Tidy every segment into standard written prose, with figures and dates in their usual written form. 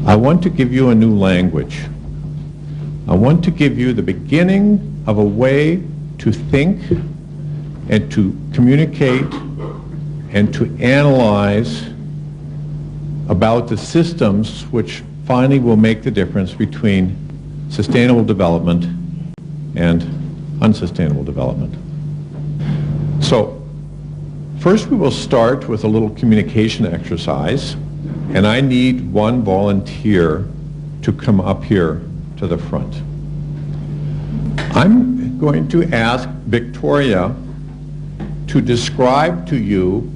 I want to give you a new language. I want to give you the beginning of a way to think and to communicate and to analyze about the systems which finally will make the difference between sustainable development and unsustainable development. So, first we will start with a little communication exercise, and I need one volunteer to come up here to the front. I'm going to ask Victoria to describe to you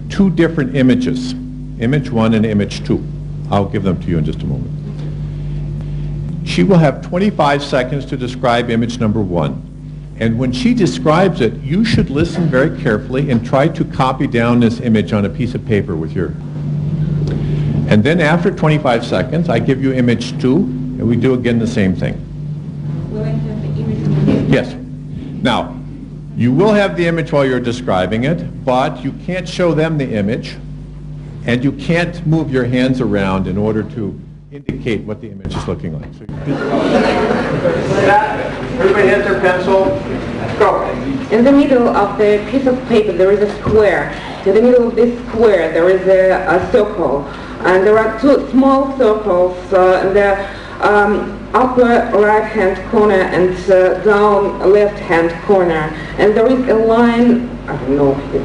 two different images, image 1 and image 2. I'll give them to you in just a moment. She will have 25 seconds to describe image number 1. And when she describes it, you should listen very carefully and try to copy down this image on a piece of paper with your... And then after 25 seconds, I give you image 2, and we do again the same thing. Will I have the image? Yes. Now, you will have the image while you're describing it, but you can't show them the image, and you can't move your hands around in order to indicate what the image is looking like. So everybody has their pencil. Go. In the middle of the piece of paper there is a square. In the middle of this square there is a circle. And there are two small circles in the upper right-hand corner and down left-hand corner. And there is a line, I don't know the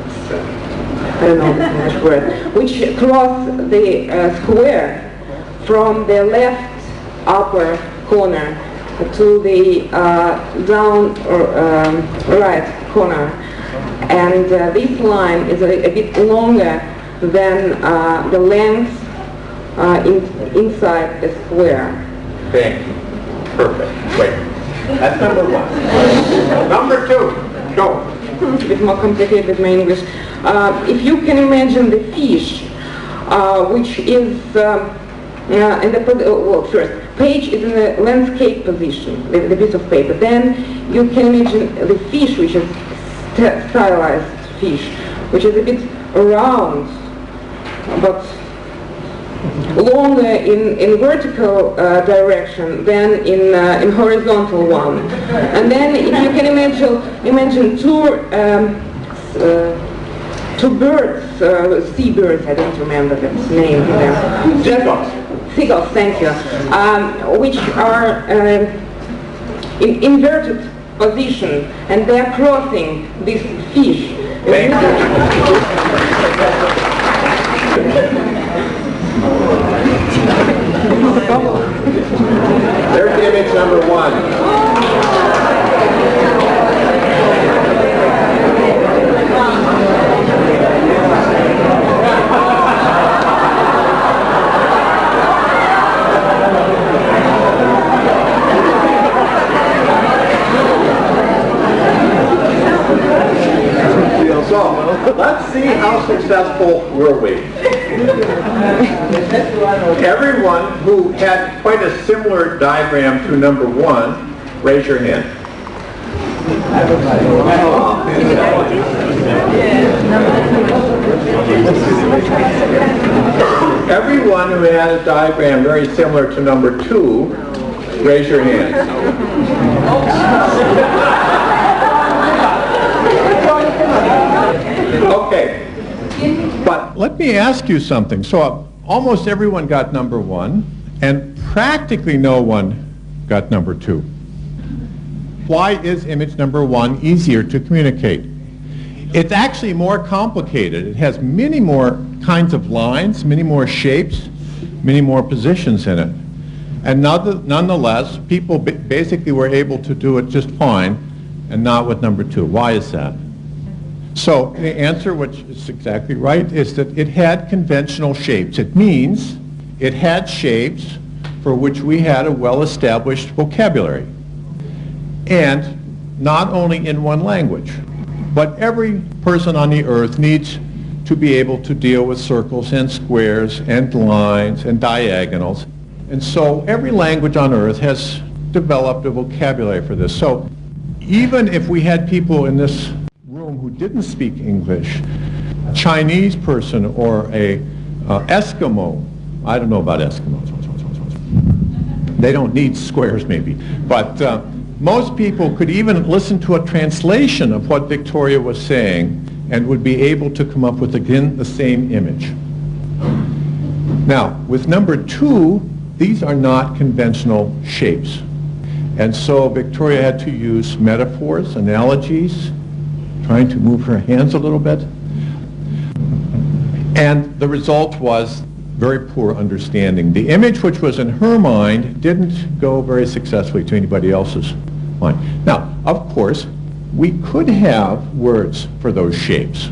English word, which cross the square from the left upper corner to the down right corner. And this line is a bit longer than the length inside the square. Thank you. Perfect. Wait. That's number 1. Number 2. Go. It's a bit more complicated with my English. If you can imagine the fish, which is in the first page is in the landscape position, the piece of paper. Then you can imagine the fish, which is stylized fish, which is a bit round, but longer in vertical direction than in horizontal one. And then if you can imagine two birds, seabirds, I don't remember the name of them. Seagulls, thank you, which are in inverted position, and they are crossing this fish. Thank you. There's image number 1. So, let's see how successful were we. Everyone who had quite a similar diagram to number 1, raise your hand. Everyone who had a diagram very similar to number 2, raise your hand. Okay, but let me ask you something. So almost everyone got number 1, and practically no one got number 2. Why is image number 1 easier to communicate? It's actually more complicated. It has many more kinds of lines, many more shapes, many more positions in it. And nonetheless, people basically were able to do it just fine, and not with number 2. Why is that? So the answer, which is exactly right, is that it had conventional shapes. It means it had shapes for which we had a well-established vocabulary. And not only in one language, but every person on the earth needs to be able to deal with circles and squares and lines and diagonals. And so every language on earth has developed a vocabulary for this. So even if we had people in this room who didn't speak English, a Chinese person or a Eskimo, I don't know about Eskimos, They don't need squares maybe, but most people could even listen to a translation of what Victoria was saying and would be able to come up with, again, the same image. Now, with number 2, these are not conventional shapes. And so Victoria had to use metaphors, analogies, trying to move her hands a little bit. And the result was very poor understanding. The image which was in her mind didn't go very successfully to anybody else's mind. Now, of course, we could have words for those shapes.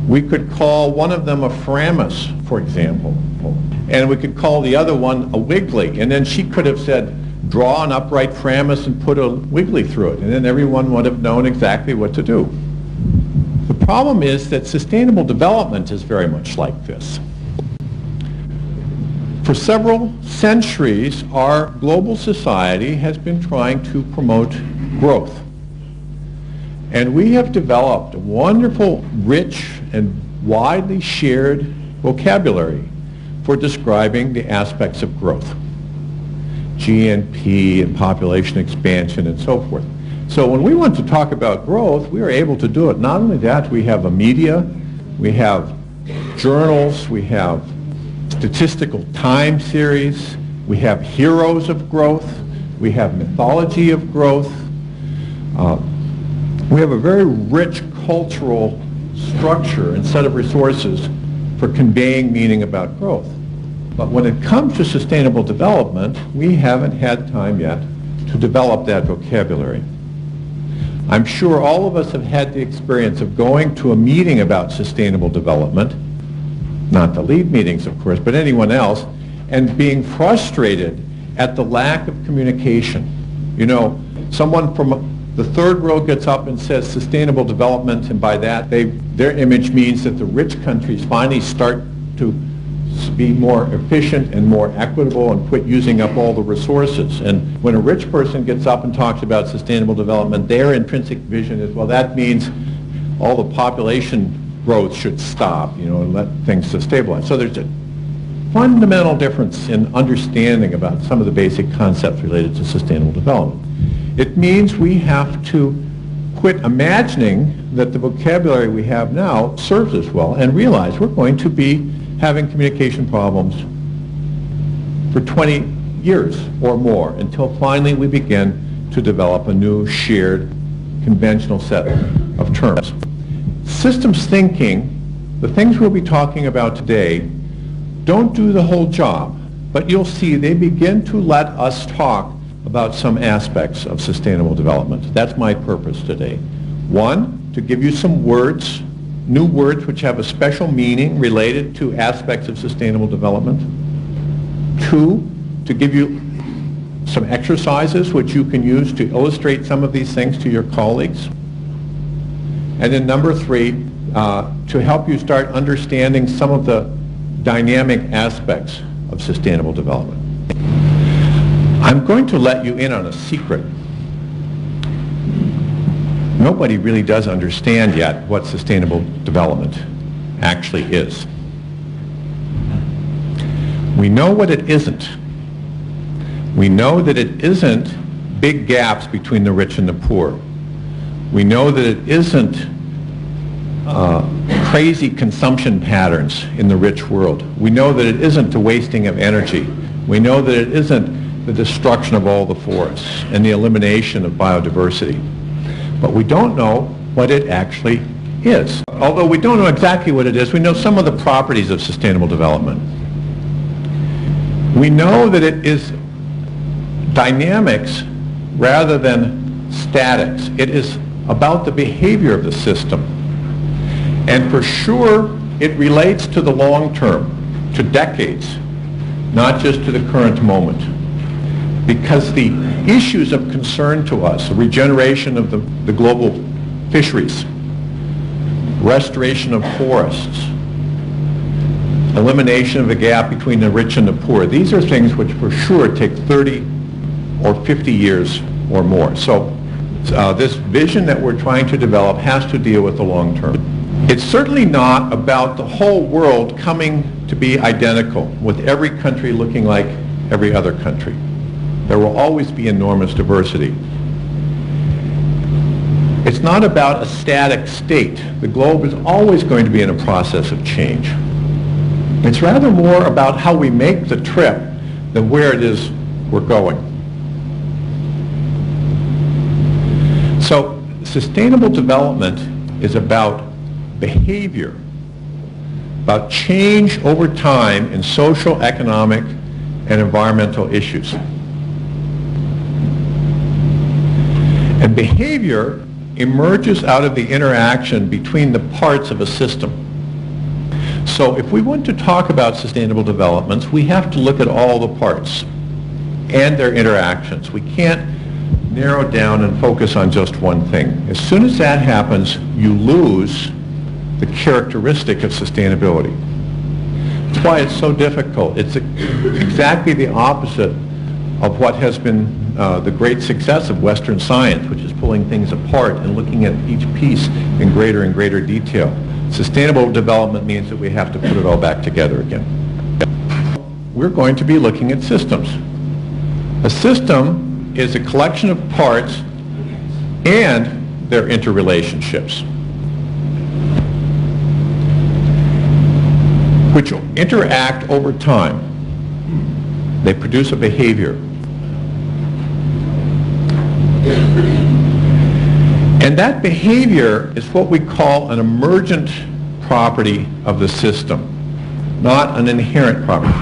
We could call one of them a framus, for example, and we could call the other one a wiggly, and then she could have said, draw an upright framus and put a wiggly through it, and then everyone would have known exactly what to do. The problem is that sustainable development is very much like this. For several centuries, our global society has been trying to promote growth. And we have developed a wonderful, rich, and widely shared vocabulary for describing the aspects of growth. GNP and population expansion and so forth. So when we want to talk about growth, we are able to do it. Not only that, we have a media, we have journals, we have statistical time series, we have heroes of growth, we have mythology of growth. We have a very rich cultural structure and set of resources for conveying meaning about growth. But when it comes to sustainable development, we haven't had time yet to develop that vocabulary. I'm sure all of us have had the experience of going to a meeting about sustainable development, not the lead meetings, of course, but anyone else, and being frustrated at the lack of communication. You know, someone from the third row gets up and says sustainable development, and by that, their image means that the rich countries finally start to be more efficient and more equitable and quit using up all the resources. And when a rich person gets up and talks about sustainable development, their intrinsic vision is, well, that means all the population growth should stop, you know, and let things stabilize. So there's a fundamental difference in understanding about some of the basic concepts related to sustainable development. It means we have to quit imagining that the vocabulary we have now serves us well and realize we're going to be having communication problems for 20 years or more until finally we begin to develop a new shared conventional set of terms. Systems thinking, the things we'll be talking about today, don't do the whole job, but you'll see they begin to let us talk about some aspects of sustainable development. That's my purpose today. One, to give you some words, new words which have a special meaning related to aspects of sustainable development. Two, to give you some exercises which you can use to illustrate some of these things to your colleagues. And then number 3, to help you start understanding some of the dynamic aspects of sustainable development. I'm going to let you in on a secret. Nobody really does understand yet what sustainable development actually is. We know what it isn't. We know that it isn't big gaps between the rich and the poor. We know that it isn't crazy consumption patterns in the rich world. We know that it isn't the wasting of energy. We know that it isn't the destruction of all the forests and the elimination of biodiversity. But we don't know what it actually is. Although we don't know exactly what it is, we know some of the properties of sustainable development. We know that it is dynamics rather than statics. It is about the behavior of the system. And for sure, it relates to the long term, to decades, not just to the current moment. Because the issues of concern to us, the regeneration of the global fisheries, restoration of forests, elimination of the gap between the rich and the poor, these are things which for sure take 30 or 50 years or more. So this vision that we're trying to develop has to deal with the long term. It's certainly not about the whole world coming to be identical, with every country looking like every other country. There will always be enormous diversity. It's not about a static state. The globe is always going to be in a process of change. It's rather more about how we make the trip than where it is we're going. So sustainable development is about behavior, about change over time in social, economic, and environmental issues. And behavior emerges out of the interaction between the parts of a system. So if we want to talk about sustainable developments, we have to look at all the parts and their interactions. We can't narrow down and focus on just one thing. As soon as that happens, you lose the characteristic of sustainability. That's why it's so difficult. It's exactly the opposite of what has been the great success of Western science, which is pulling things apart and looking at each piece in greater and greater detail. Sustainable development means that we have to put it all back together again. We're going to be looking at systems. A system is a collection of parts and their interrelationships, which interact over time. They produce a behavior. And that behavior is what we call an emergent property of the system, not an inherent property.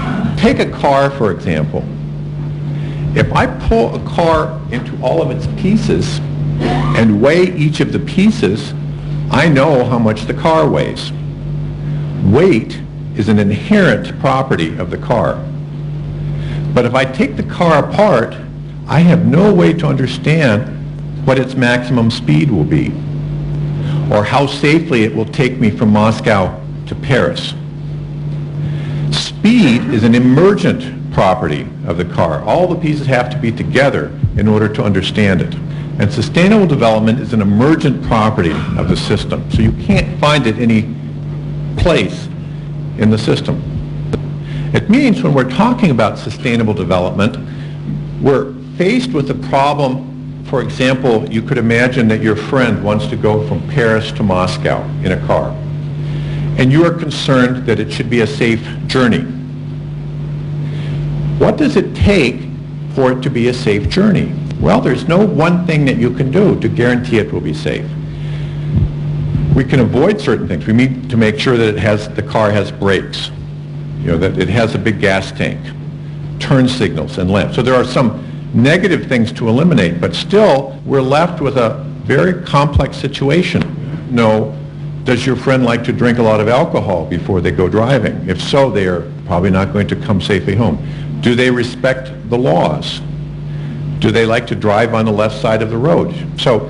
Take a car, for example. If I pull a car into all of its pieces and weigh each of the pieces, I know how much the car weighs. Weight is an inherent property of the car. But if I take the car apart, I have no way to understand what its maximum speed will be, or how safely it will take me from Moscow to Paris. Speed is an emergent property of the car. All the pieces have to be together in order to understand it. And sustainable development is an emergent property of the system. So you can't find it any place in the system. It means when we're talking about sustainable development, we're faced with the problem. For example, you could imagine that your friend wants to go from Paris to Moscow in a car, and you are concerned that it should be a safe journey. What does it take for it to be a safe journey? Well, there's no one thing that you can do to guarantee it will be safe. We can avoid certain things. We need to make sure that the car has brakes, that it has a big gas tank, turn signals, and lamps. So there are some negative things to eliminate, but still we're left with a very complex situation. Does your friend like to drink a lot of alcohol before they go driving? If so, they are probably not going to come safely home. Do they respect the laws? Do they like to drive on the left side of the road? So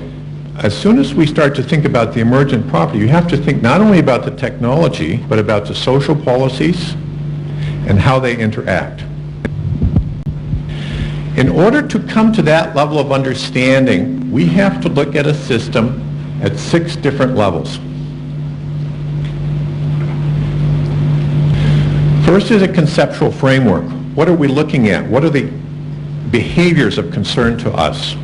as soon as we start to think about the emergent property, you have to think not only about the technology, but about the social policies and how they interact. In order to come to that level of understanding, we have to look at a system at 6 different levels. First is a conceptual framework. What are we looking at? What are the behaviors of concern to us?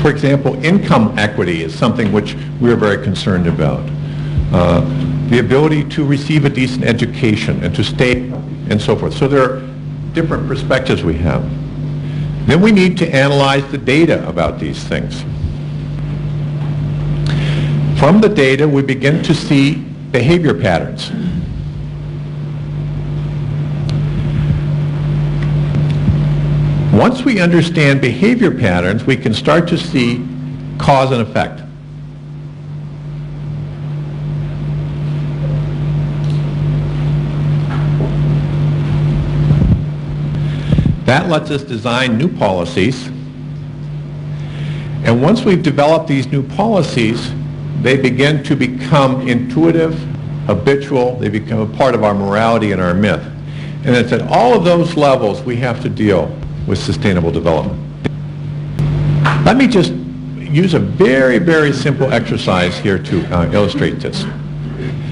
For example, income equity is something which we're very concerned about. The ability to receive a decent education and to stay and so forth. So there are different perspectives we have. Then we need to analyze the data about these things. From the data, we begin to see behavior patterns. Once we understand behavior patterns, we can start to see cause and effect. That lets us design new policies. And once we've developed these new policies, they begin to become intuitive, habitual. They become a part of our morality and our myth. And it's at all of those levels we have to deal with sustainable development. Let me just use a very, very simple exercise here to illustrate this.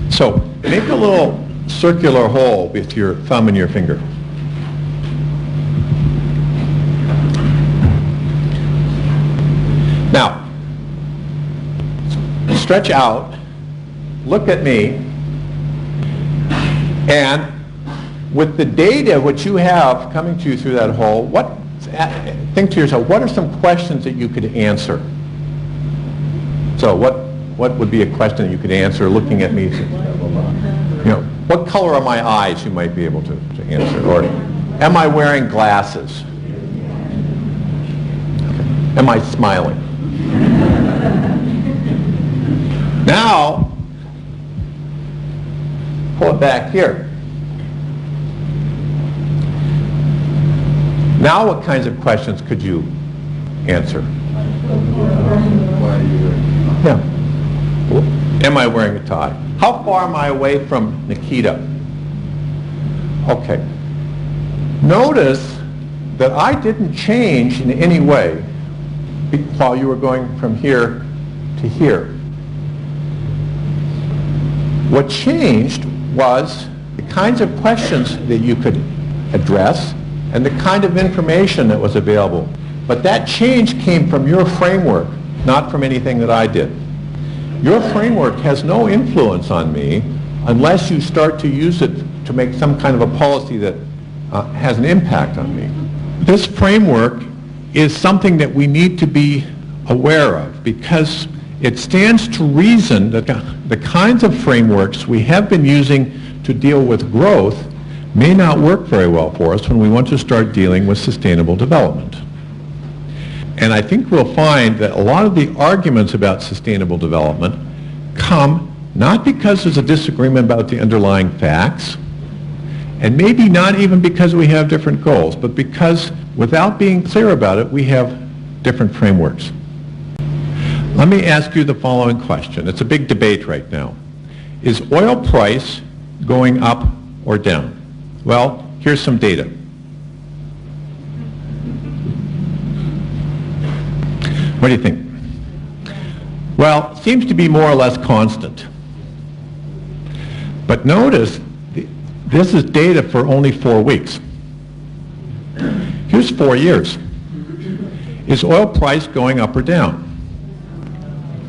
So make a little circular hole with your thumb and your finger. Now, stretch out, look at me, and with the data which you have coming to you through that hole, think to yourself, what are some questions that you could answer? So what would be a question that you could answer looking at me? You know, what color are my eyes, you might be able to answer? Or am I wearing glasses? Am I smiling? Now, pull it back here. Now what kinds of questions could you answer? Yeah. Am I wearing a tie? How far am I away from Nikita? Okay. Notice that I didn't change in any way while you were going from here to here. What changed was the kinds of questions that you could address and the kind of information that was available. But that change came from your framework, not from anything that I did. Your framework has no influence on me unless you start to use it to make some kind of a policy that has an impact on me. This framework is something that we need to be aware of because it stands to reason that the kinds of frameworks we have been using to deal with growth may not work very well for us when we want to start dealing with sustainable development. And I think we'll find that a lot of the arguments about sustainable development come not because there's a disagreement about the underlying facts, and maybe not even because we have different goals, but because without being clear about it, we have different frameworks. Let me ask you the following question. It's a big debate right now. Is oil price going up or down? Well, here's some data. What do you think? Well, it seems to be more or less constant. But notice, this is data for only 4 weeks. Here's 4 years. Is oil price going up or down?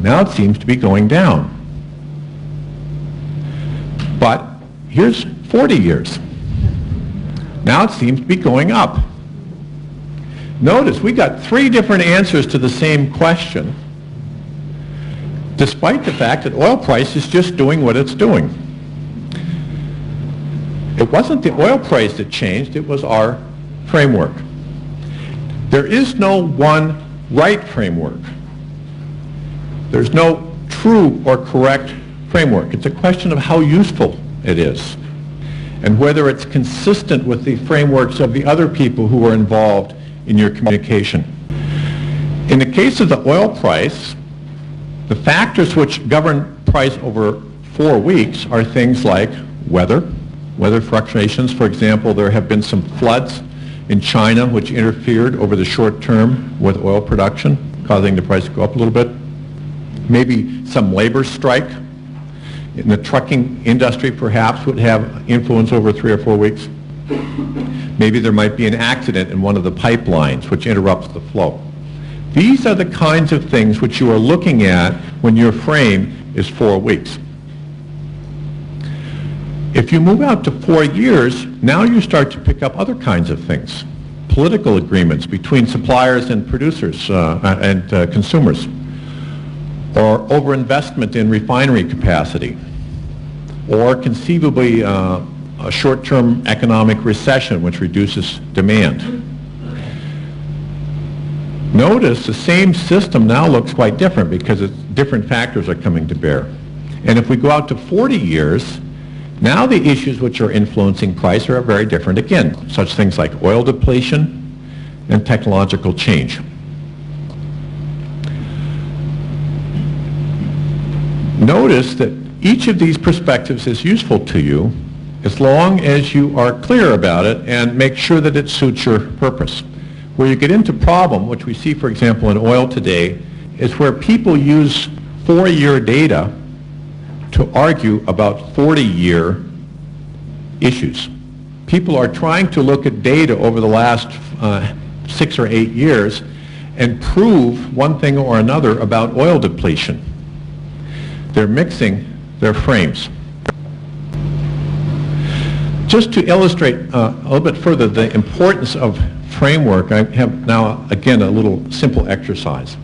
Now it seems to be going down. But here's 40 years. Now it seems to be going up. Notice we got 3 different answers to the same question, despite the fact that oil price is just doing what it's doing. It wasn't the oil price that changed, it was our framework. There is no one right framework. There's no true or correct framework. It's a question of how useful it is and whether it's consistent with the frameworks of the other people who were involved in your communication. In the case of the oil price, the factors which govern price over 4 weeks are things like weather fluctuations. For example, there have been some floods in China which interfered over the short term with oil production, causing the price to go up a little bit. Maybe some labor strike in the trucking industry perhaps would have influence over 3 or 4 weeks. Maybe there might be an accident in one of the pipelines which interrupts the flow. These are the kinds of things which you are looking at when your frame is 4 weeks. If you move out to 4 years, now you start to pick up other kinds of things. Political agreements between suppliers and producers and consumers, or overinvestment in refinery capacity, or conceivably a short-term economic recession which reduces demand. Notice the same system now looks quite different because different factors are coming to bear. And if we go out to 40 years, now the issues which are influencing price are very different again, such things like oil depletion and technological change. Notice that each of these perspectives is useful to you as long as you are clear about it and make sure that it suits your purpose. Where you get into problem, which we see, for example, in oil today, is where people use 4-year data to argue about 40-year issues. People are trying to look at data over the last 6 or 8 years and prove one thing or another about oil depletion. They're mixing their frames. Just to illustrate a little bit further the importance of framework, I have now, again, a little simple exercise.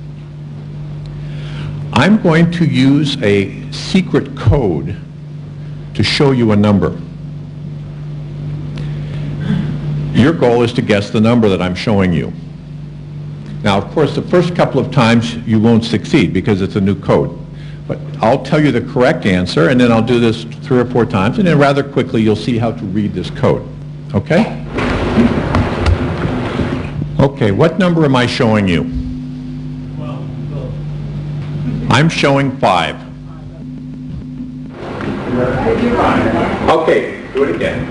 I'm going to use a secret code to show you a number. Your goal is to guess the number that I'm showing you. Now, of course, the first couple of times you won't succeed because it's a new code. But I'll tell you the correct answer, and then I'll do this 3 or 4 times, and then rather quickly you'll see how to read this code. Okay? Okay, what number am I showing you? I'm showing 5. Okay, do it again.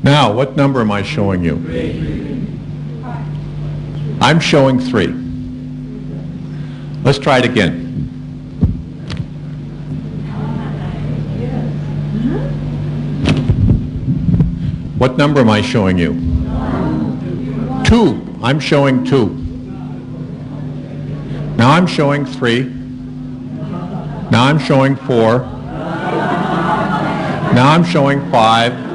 Now, what number am I showing you? 3. I'm showing 3. Let's try it again. What number am I showing you? 2. I'm showing 2. Now I'm showing 3. Now I'm showing 4. Now I'm showing 5.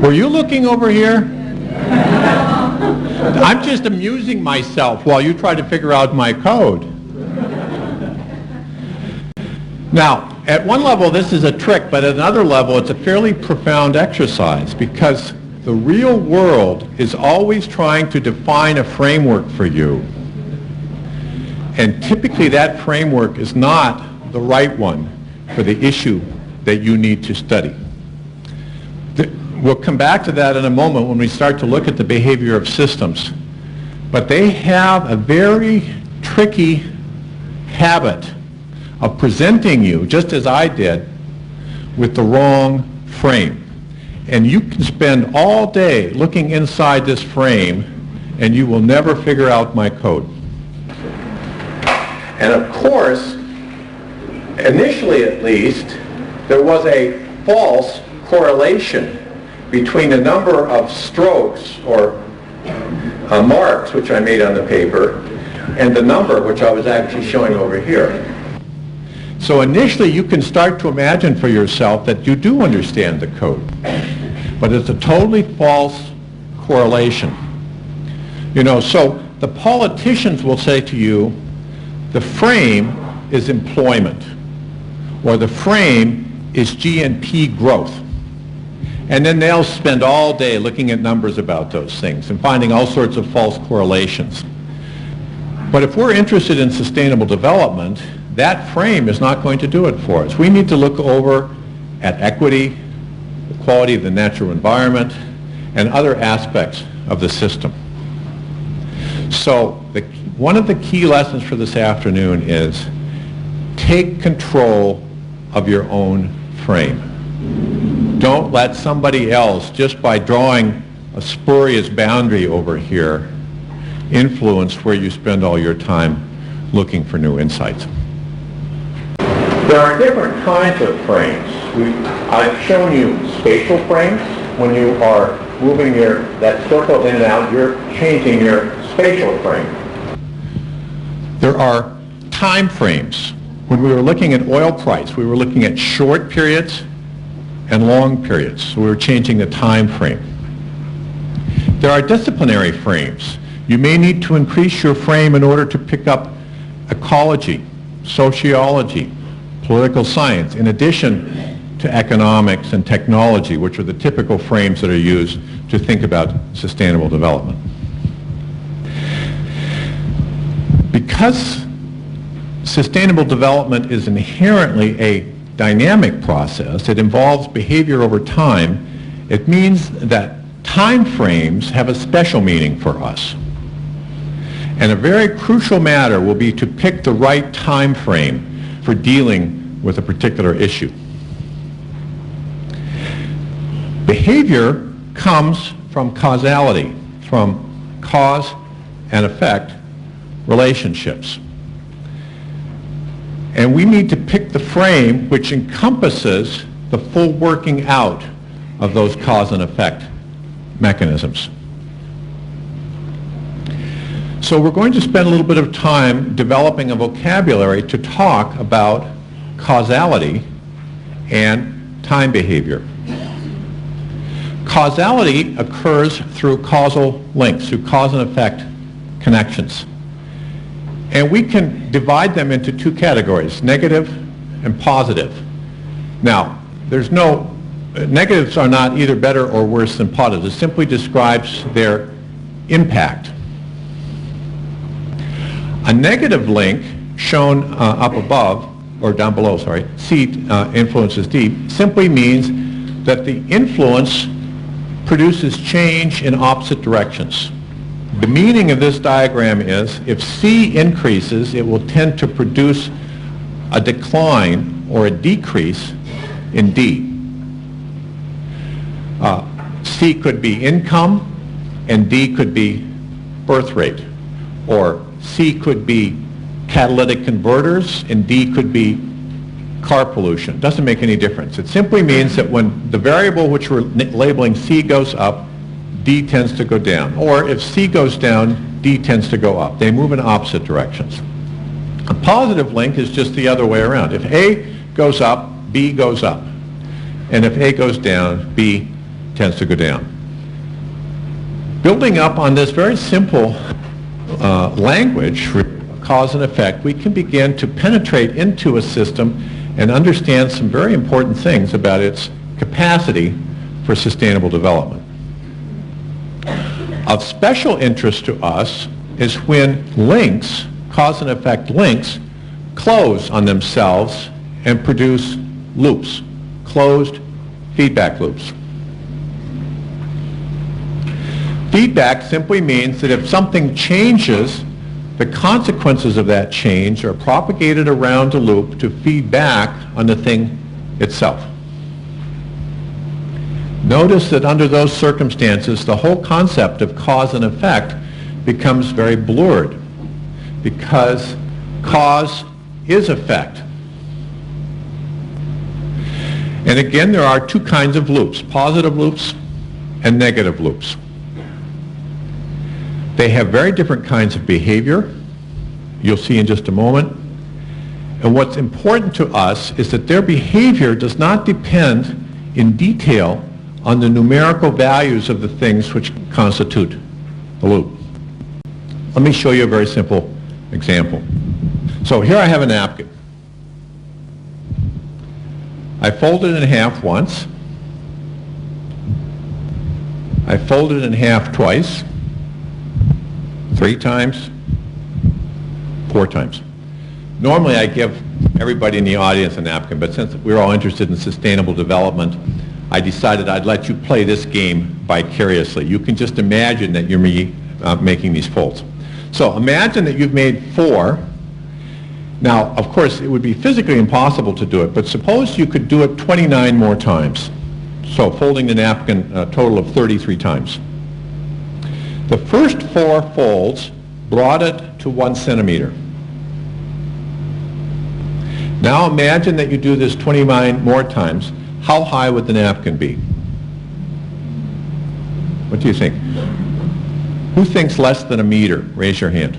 Were you looking over here? I'm just amusing myself while you try to figure out my code. Now, at one level this is a trick, but at another level it's a fairly profound exercise because the real world is always trying to define a framework for you. And typically that framework is not the right one for the issue that you need to study. We'll come back to that in a moment when we start to look at the behavior of systems. But they have a very tricky habit of presenting you, just as I did, with the wrong frame. And you can spend all day looking inside this frame and you will never figure out my code. And of course, initially at least, there was a false correlation between the number of strokes or marks which I made on the paper and the number which I was actually showing over here. So initially you can start to imagine for yourself that you do understand the code, but it's a totally false correlation. You know, so the politicians will say to you, the frame is employment, or the frame is GNP growth. And then they'll spend all day looking at numbers about those things and finding all sorts of false correlations. But if we're interested in sustainable development, that frame is not going to do it for us. We need to look over at equity, the quality of the natural environment, and other aspects of the system. So one of the key lessons for this afternoon is take control of your own frame. Don't let somebody else, just by drawing a spurious boundary over here, influence where you spend all your time looking for new insights. There are different kinds of frames. I've shown you spatial frames. When you are moving that circle in and out, you're changing your spatial frame. There are time frames. When we were looking at oil price, we were looking at short periods and long periods. So we were changing the time frame. There are disciplinary frames. You may need to increase your frame in order to pick up ecology, sociology, political science, in addition to economics and technology, which are the typical frames that are used to think about sustainable development. Because sustainable development is inherently a dynamic process, it involves behavior over time, it means that time frames have a special meaning for us. And a very crucial matter will be to pick the right time frame for dealing with a particular issue. Behavior comes from causality, from cause and effect relationships. And we need to pick the frame which encompasses the full working out of those cause and effect mechanisms. So we're going to spend a little bit of time developing a vocabulary to talk about causality and time behavior. Causality occurs through causal links, through cause and effect connections. And we can divide them into two categories, negative and positive. Now, there's no, negatives are not either better or worse than positives. It simply describes their impact. A negative link shown up above, or down below, sorry, C influences D, simply means that the influence produces change in opposite directions. The meaning of this diagram is if C increases, it will tend to produce a decline or a decrease in D. C could be income and D could be birth rate, or C could be catalytic converters and D could be car pollution. It doesn't make any difference. It simply means that when the variable which we're labeling C goes up, D tends to go down. Or if C goes down, D tends to go up. They move in opposite directions. A positive link is just the other way around. If A goes up, B goes up. And if A goes down, B tends to go down. Building up on this very simple language, cause and effect, we can begin to penetrate into a system and understand some very important things about its capacity for sustainable development. Of special interest to us is when links, cause and effect links, close on themselves and produce loops, closed feedback loops. Feedback simply means that if something changes, the consequences of that change are propagated around a loop to feed back on the thing itself. Notice that under those circumstances, the whole concept of cause and effect becomes very blurred because cause is effect. And again, there are two kinds of loops, positive loops and negative loops. They have very different kinds of behavior. You'll see in just a moment. And what's important to us is that their behavior does not depend in detail on the numerical values of the things which constitute the loop. Let me show you a very simple example. So here I have a napkin. I fold it in half once. I fold it in half twice. 3 times, 4 times. Normally I give everybody in the audience a napkin, but since we're all interested in sustainable development, I decided I'd let you play this game vicariously. You can just imagine that you're making these folds. So imagine that you've made 4. Now, of course, it would be physically impossible to do it, but suppose you could do it 29 more times. So folding the napkin a total of 33 times. The first 4 folds brought it to 1 centimeter. Now imagine that you do this 29 more times. How high would the napkin be? What do you think? Who thinks less than a meter? Raise your hand.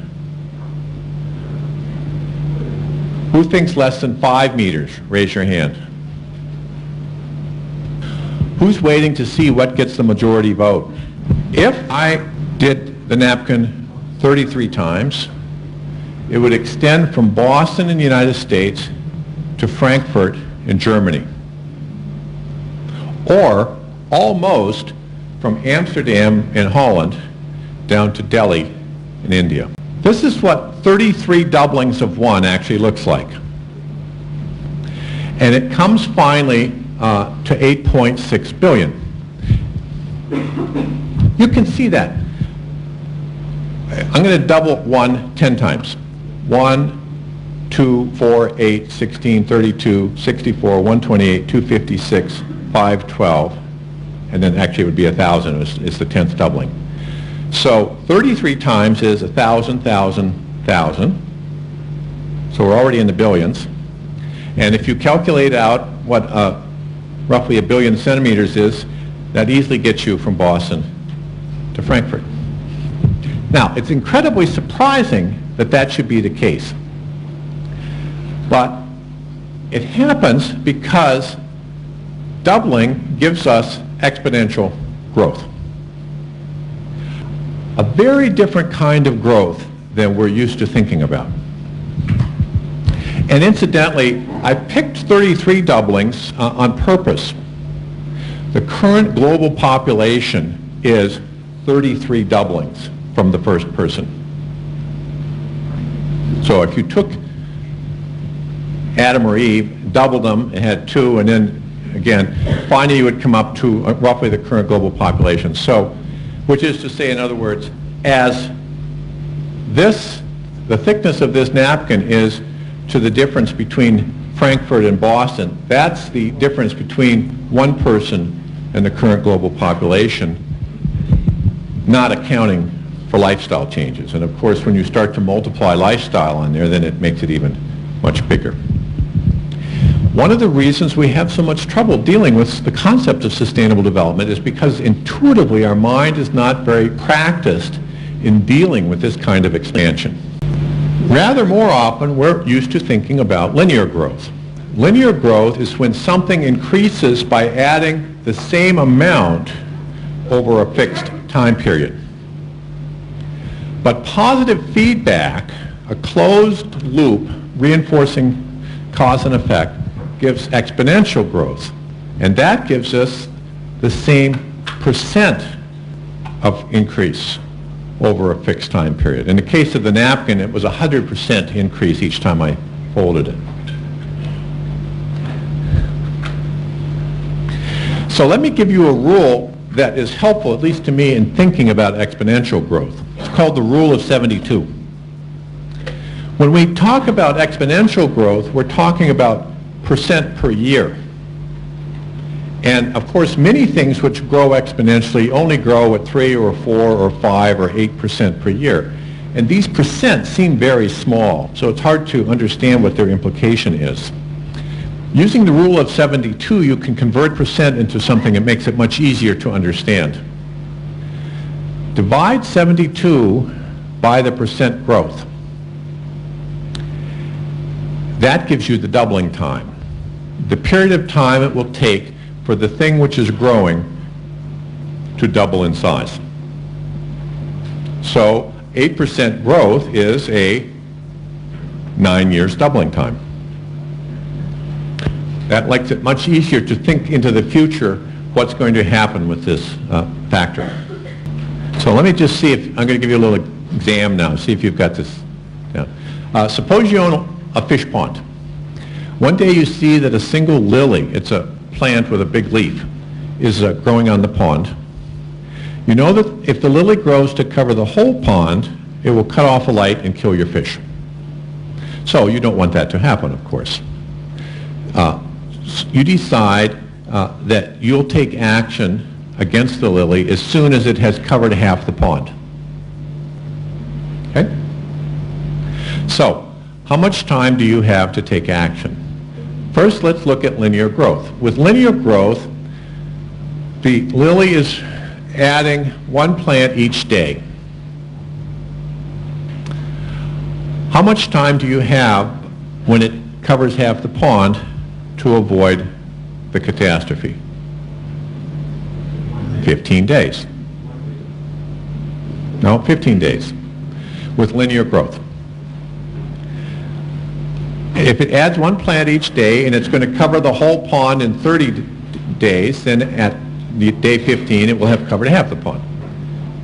Who thinks less than 5 meters? Raise your hand. Who's waiting to see what gets the majority vote? If I did the napkin 33 times, it would extend from Boston in the United States to Frankfurt in Germany, or almost from Amsterdam in Holland down to Delhi in India. This is what 33 doublings of 1 actually looks like. And it comes finally to 8.6 billion. You can see that. I'm going to double 1 10 times. 1, 2, 4, 8, 16, 32, 64, 128, 256, 512, and then actually it would be 1,000 is the 10th doubling. So 33 times is 1,000, 1,000, 1,000. So we're already in the billions. And if you calculate out what roughly 1 billion centimeters is, that easily gets you from Boston to Frankfurt. Now, it's incredibly surprising that that should be the case. But it happens because doubling gives us exponential growth. A very different kind of growth than we're used to thinking about. And incidentally, I picked 33 doublings on purpose. The current global population is 33 doublings from the first person. So if you took Adam or Eve, doubled them, and had 2, and then again, finally you would come up to roughly the current global population. So, which is to say, in other words, as this, the thickness of this napkin is to the difference between Frankfurt and Boston, that's the difference between one person and the current global population, not accounting for lifestyle changes. And of course, when you start to multiply lifestyle on there, then it makes it even much bigger. One of the reasons we have so much trouble dealing with the concept of sustainable development is because intuitively our mind is not very practiced in dealing with this kind of expansion. Rather more often we're used to thinking about linear growth. Linear growth is when something increases by adding the same amount over a fixed time period. But positive feedback, a closed loop reinforcing cause and effect, gives exponential growth. And that gives us the same percent of increase over a fixed time period. In the case of the napkin, it was 100% increase each time I folded it. So let me give you a rule that is helpful, at least to me, in thinking about exponential growth. It's called the rule of 72. When we talk about exponential growth, we're talking about percent per year. And of course, many things which grow exponentially only grow at 3 or 4 or 5 or 8% per year. And these percents seem very small, so it's hard to understand what their implication is. Using the rule of 72, you can convert percent into something that makes it much easier to understand. Divide 72 by the percent growth. That gives you the doubling time. The period of time it will take for the thing which is growing to double in size. So 8% growth is a 9 years doubling time. That makes it much easier to think into the future what's going to happen with this factor. So let me just see if, I'm going to give you a little exam now, see if you've got this down. Suppose you own a fish pond. One day you see that a single lily, it's a plant with a big leaf, is growing on the pond. You know that if the lily grows to cover the whole pond, it will cut off a light and kill your fish. So you don't want that to happen, of course. You decide that you'll take action against the lily as soon as it has covered half the pond. Okay? So, how much time do you have to take action? First, let's look at linear growth. With linear growth, the lily is adding one plant each day. How much time do you have when it covers half the pond to avoid the catastrophe? 15 days. No, 15 days with linear growth. If it adds one plant each day and it's going to cover the whole pond in 30 days, then at day 15 it will have covered half the pond.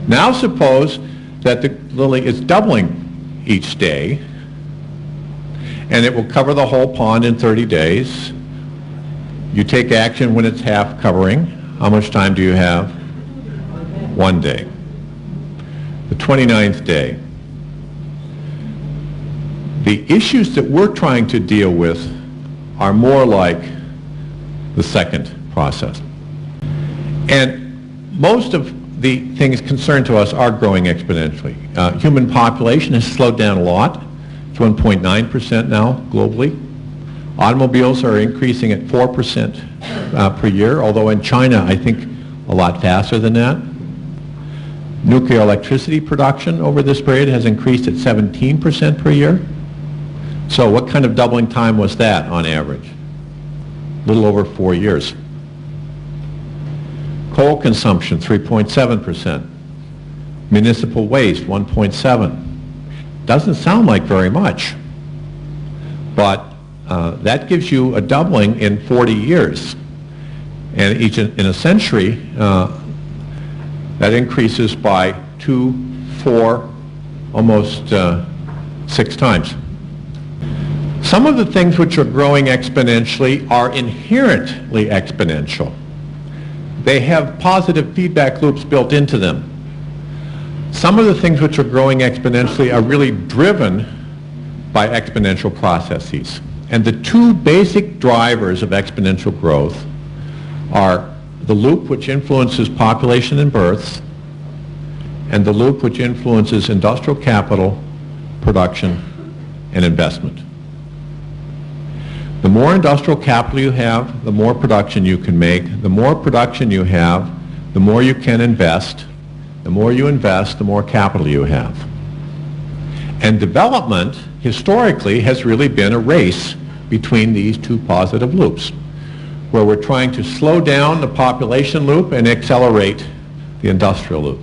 Now suppose that the lily is doubling each day and it will cover the whole pond in 30 days. You take action when it's half covering. How much time do you have? 1 day. The 29th day. The issues that we're trying to deal with are more like the second process. And most of the things concerned to us are growing exponentially. Human population has slowed down a lot. It's 1.9% now globally. Automobiles are increasing at 4% per year, although in China I think a lot faster than that. Nuclear electricity production over this period has increased at 17% per year. So what kind of doubling time was that on average? A little over 4 years. Coal consumption, 3.7%. Municipal waste, 1.7%. Doesn't sound like very much, but that gives you a doubling in 40 years. And each in a century, that increases by 2, 4, almost 6 times. Some of the things which are growing exponentially are inherently exponential. They have positive feedback loops built into them. Some of the things which are growing exponentially are really driven by exponential processes. And the two basic drivers of exponential growth are the loop which influences population and births, and the loop which influences industrial capital, production, and investment. The more industrial capital you have, the more production you can make. The more production you have, the more you can invest. The more you invest, the more capital you have. And development, historically, has really been a race between these two positive loops, where we're trying to slow down the population loop and accelerate the industrial loop.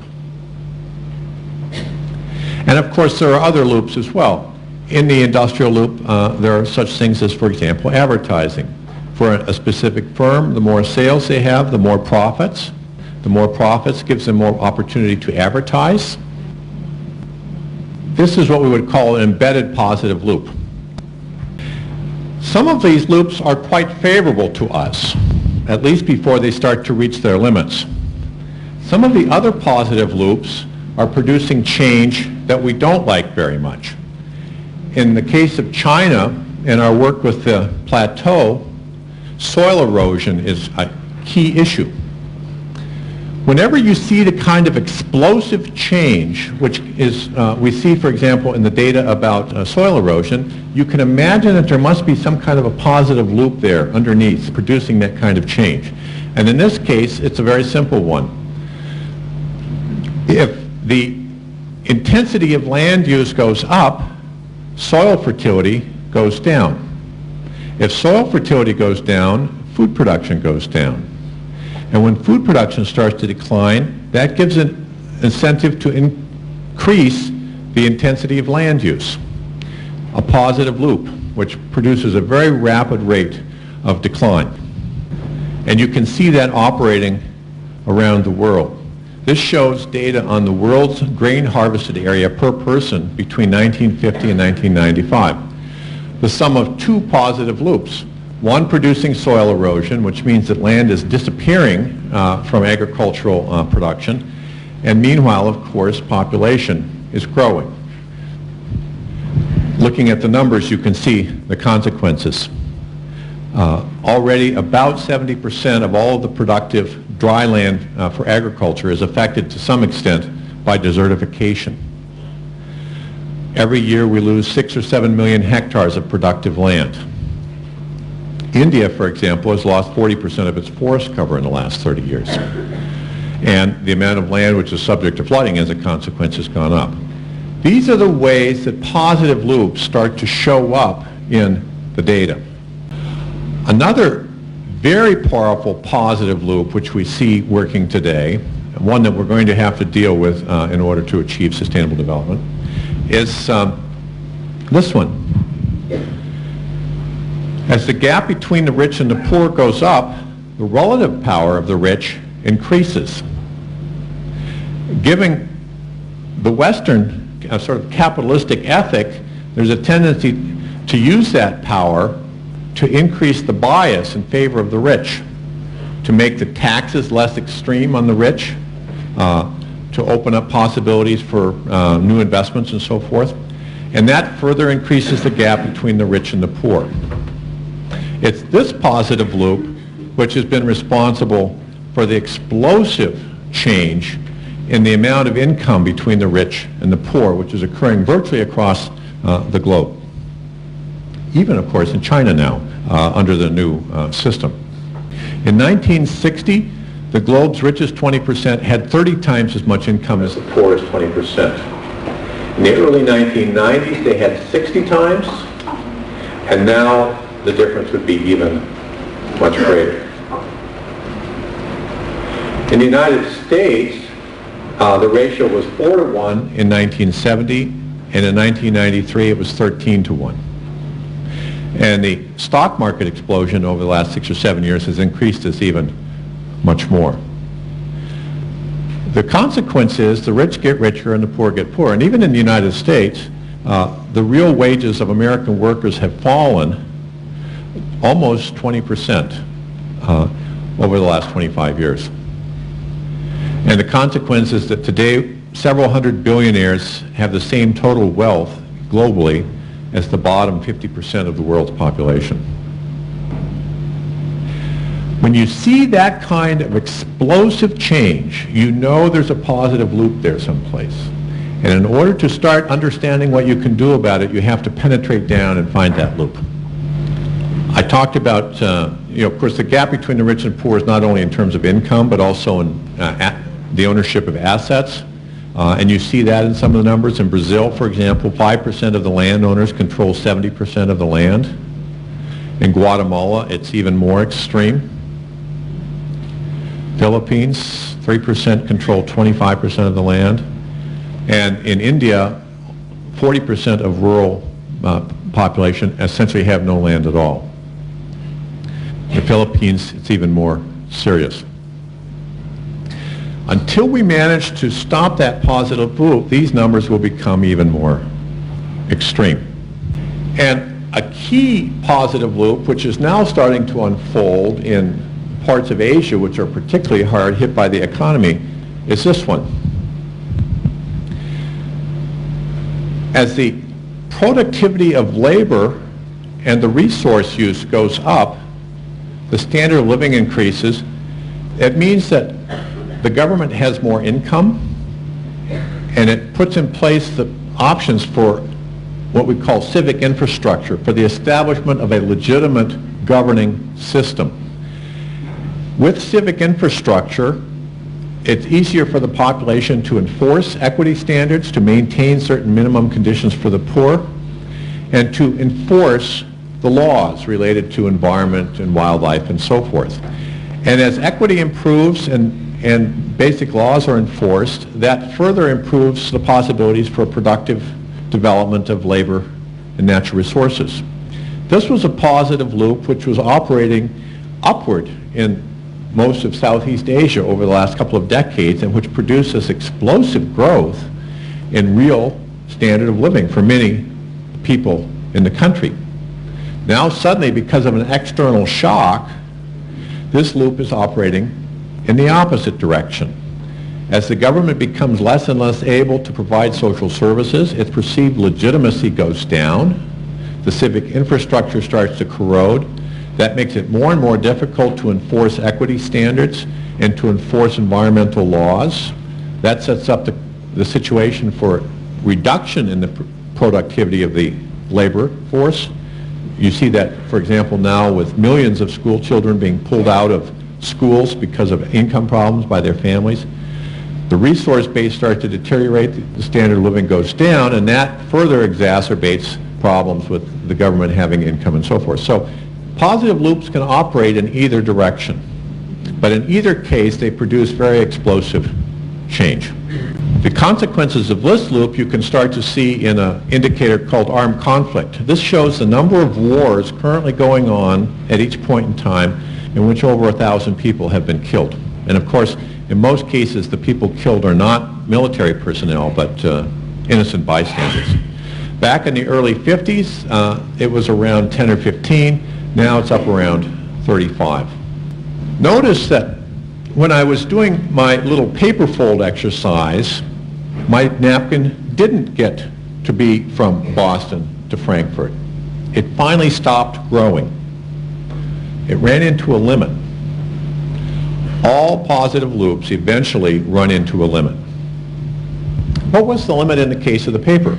And of course, there are other loops as well. In the industrial loop, there are such things as, for example, advertising. For a specific firm, the more sales they have, the more profits. The more profits gives them more opportunity to advertise. This is what we would call an embedded positive loop. Some of these loops are quite favorable to us, at least before they start to reach their limits. Some of the other positive loops are producing change that we don't like very much. In the case of China, in our work with the plateau, soil erosion is a key issue. Whenever you see the kind of explosive change, which is we see, for example, in the data about soil erosion, you can imagine that there must be some kind of a positive loop there underneath producing that kind of change. And in this case, it's a very simple one. If the intensity of land use goes up, soil fertility goes down. If soil fertility goes down, food production goes down. And when food production starts to decline, that gives an incentive to increase the intensity of land use. A positive loop, which produces a very rapid rate of decline. And you can see that operating around the world. This shows data on the world's grain harvested area per person between 1950 and 1995. The sum of two positive loops. One producing soil erosion, which means that land is disappearing from agricultural production, and meanwhile, of course, population is growing. Looking at the numbers, you can see the consequences. Already about 70% of all of the productive dry land for agriculture is affected to some extent by desertification. Every year we lose 6 or 7 million hectares of productive land. India, for example, has lost 40% of its forest cover in the last 30 years. And the amount of land which is subject to flooding as a consequence has gone up. These are the ways that positive loops start to show up in the data. Another very powerful positive loop which we see working today, one that we're going to have to deal with in order to achieve sustainable development, is this one. As the gap between the rich and the poor goes up, the relative power of the rich increases. Given the Western sort of capitalistic ethic, there's a tendency to use that power to increase the bias in favor of the rich, to make the taxes less extreme on the rich, to open up possibilities for new investments and so forth. And that further increases the gap between the rich and the poor. It's this positive loop which has been responsible for the explosive change in the amount of income between the rich and the poor, which is occurring virtually across the globe. Even, of course, in China now, under the new system. In 1960, the globe's richest 20% had 30 times as much income as the poorest 20%. In the early 1990s, they had 60 times, and now the difference would be even much greater. In the United States, the ratio was 4 to 1 in 1970, and in 1993 it was 13 to 1. And the stock market explosion over the last 6 or 7 years has increased this even much more. The consequence is the rich get richer and the poor get poorer. And even in the United States, the real wages of American workers have fallen almost 20% over the last 25 years. And the consequence is that today several hundred billionaires have the same total wealth globally as the bottom 50% of the world's population. When you see that kind of explosive change, you know there's a positive loop there someplace. And in order to start understanding what you can do about it, you have to penetrate down and find that loop. I talked about, of course, the gap between the rich and poor is not only in terms of income, but also in the ownership of assets. And you see that in some of the numbers. In Brazil, for example, 5% of the landowners control 70% of the land. In Guatemala, it's even more extreme. Philippines, 3% control 25% of the land. And in India, 40% of rural population essentially have no land at all. In the Philippines, it's even more serious. Until we manage to stop that positive loop, these numbers will become even more extreme. And a key positive loop, which is now starting to unfold in parts of Asia, which are particularly hard hit by the economy, is this one. As the productivity of labor and the resource use goes up, the standard of living increases. It means that the government has more income, and it puts in place the options for what we call civic infrastructure, for the establishment of a legitimate governing system. With civic infrastructure, it's easier for the population to enforce equity standards, to maintain certain minimum conditions for the poor, and to enforce the laws related to environment and wildlife and so forth. And as equity improves and basic laws are enforced, that further improves the possibilities for productive development of labor and natural resources. This was a positive loop which was operating upward in most of Southeast Asia over the last couple of decades, and which produced this explosive growth in real standard of living for many people in the country. Now suddenly, because of an external shock, this loop is operating in the opposite direction. As the government becomes less and less able to provide social services, its perceived legitimacy goes down, the civic infrastructure starts to corrode. That makes it more and more difficult to enforce equity standards and to enforce environmental laws. That sets up the situation for reduction in the productivity of the labor force. You see that, for example, now with millions of school children being pulled out of schools because of income problems by their families. The resource base starts to deteriorate, the standard of living goes down, and that further exacerbates problems with the government having income and so forth. So positive loops can operate in either direction, but in either case they produce very explosive change. The consequences of this loop you can start to see in an indicator called armed conflict. This shows the number of wars currently going on at each point in time in which over 1,000 people have been killed. And of course, in most cases, the people killed are not military personnel, but innocent bystanders. Back in the early 50s, it was around 10 or 15. Now it's up around 35. Notice that when I was doing my little paper fold exercise, my napkin didn't get to be from Boston to Frankfurt. It finally stopped growing. It ran into a limit. All positive loops eventually run into a limit. What was the limit in the case of the paper?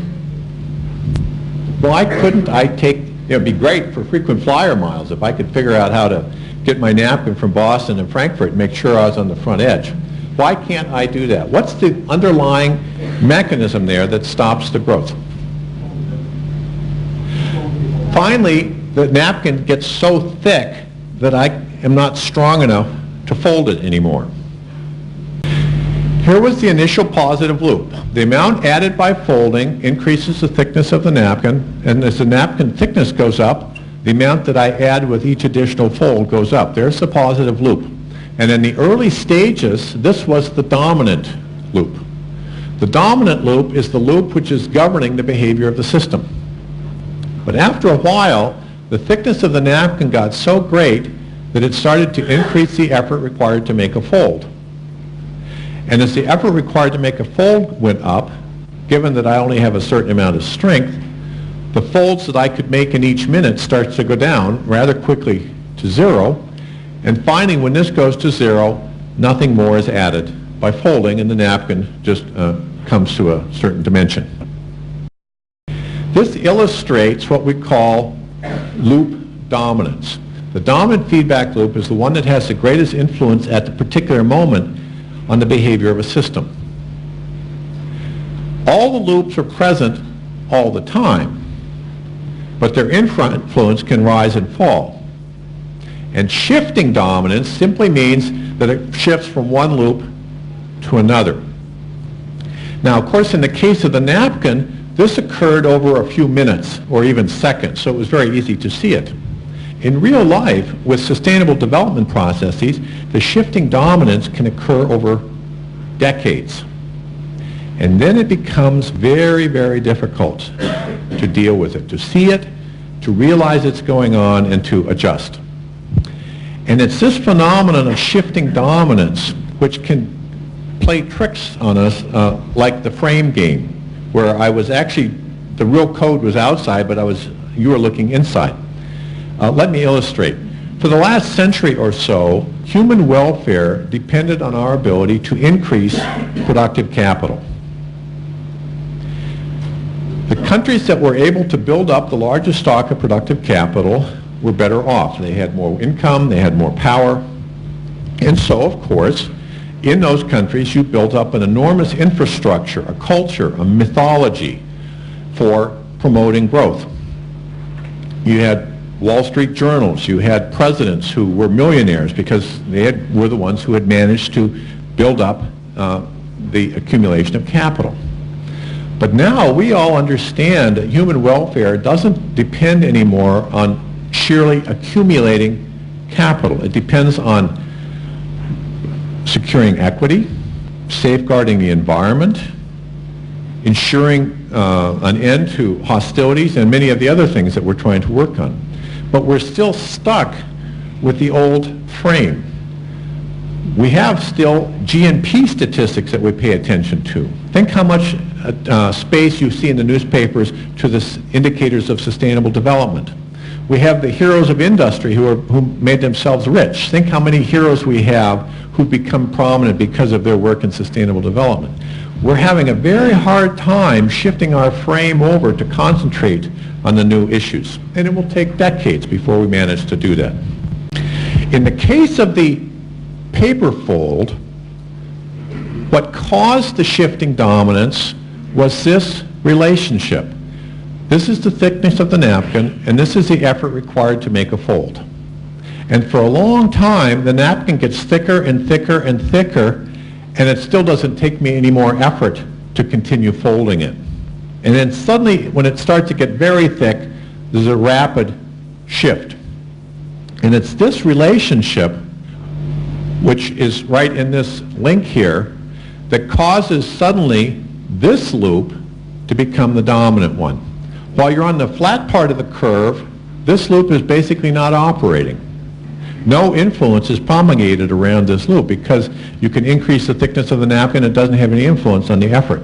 Why couldn't I take, it would be great for frequent flyer miles if I could figure out how to get my napkin from Boston and Frankfurt and make sure I was on the front edge. Why can't I do that? What's the underlying mechanism there that stops the growth? Finally, the napkin gets so thick that I am not strong enough to fold it anymore. Here was the initial positive loop. The amount added by folding increases the thickness of the napkin, and as the napkin thickness goes up, the amount that I add with each additional fold goes up. There's the positive loop. And in the early stages, this was the dominant loop. The dominant loop is the loop which is governing the behavior of the system. But after a while, the thickness of the napkin got so great that it started to increase the effort required to make a fold. And as the effort required to make a fold went up, given that I only have a certain amount of strength, the folds that I could make in each minute starts to go down rather quickly to 0. And finally, when this goes to 0, nothing more is added by folding, and the napkin just comes to a certain dimension. This illustrates what we call loop dominance. The dominant feedback loop is the one that has the greatest influence at the particular moment on the behavior of a system. All the loops are present all the time, but their influence can rise and fall. And shifting dominance simply means that it shifts from one loop to another. Now, of course, in the case of the napkin, this occurred over a few minutes or even seconds, so it was very easy to see it. In real life, with sustainable development processes, the shifting dominance can occur over decades. And then it becomes very, very difficult to deal with it, to see it, to realize it's going on, and to adjust. And it's this phenomenon of shifting dominance which can play tricks on us, like the frame game, where I was actually, the real code was outside, but you were looking inside. Let me illustrate. For the last century or so, human welfare depended on our ability to increase productive capital. The countries that were able to build up the largest stock of productive capital were better off. They had more income, they had more power, and so, of course, in those countries you built up an enormous infrastructure, a culture, a mythology for promoting growth. You had Wall Street journals, you had presidents who were millionaires because they were the ones who had managed to build up the accumulation of capital. But now we all understand that human welfare doesn't depend anymore on sheerly accumulating capital. It depends on securing equity, safeguarding the environment, ensuring an end to hostilities, and many of the other things that we're trying to work on. But we're still stuck with the old frame. We have still GNP statistics that we pay attention to. Think how much space you see in the newspapers to the indicators of sustainable development. We have the heroes of industry who made themselves rich. Think how many heroes we have who've become prominent because of their work in sustainable development. We're having a very hard time shifting our frame over to concentrate on the new issues. And it will take decades before we manage to do that. In the case of the paper fold, what caused the shifting dominance was this relationship. This is the thickness of the napkin, and this is the effort required to make a fold. And for a long time, the napkin gets thicker and thicker and thicker, and it still doesn't take me any more effort to continue folding it. And then suddenly, when it starts to get very thick, there's a rapid shift. And it's this relationship, which is right in this link here, that causes suddenly this loop to become the dominant one. While you're on the flat part of the curve, this loop is basically not operating. No influence is promulgated around this loop because you can increase the thickness of the napkin, it doesn't have any influence on the effort.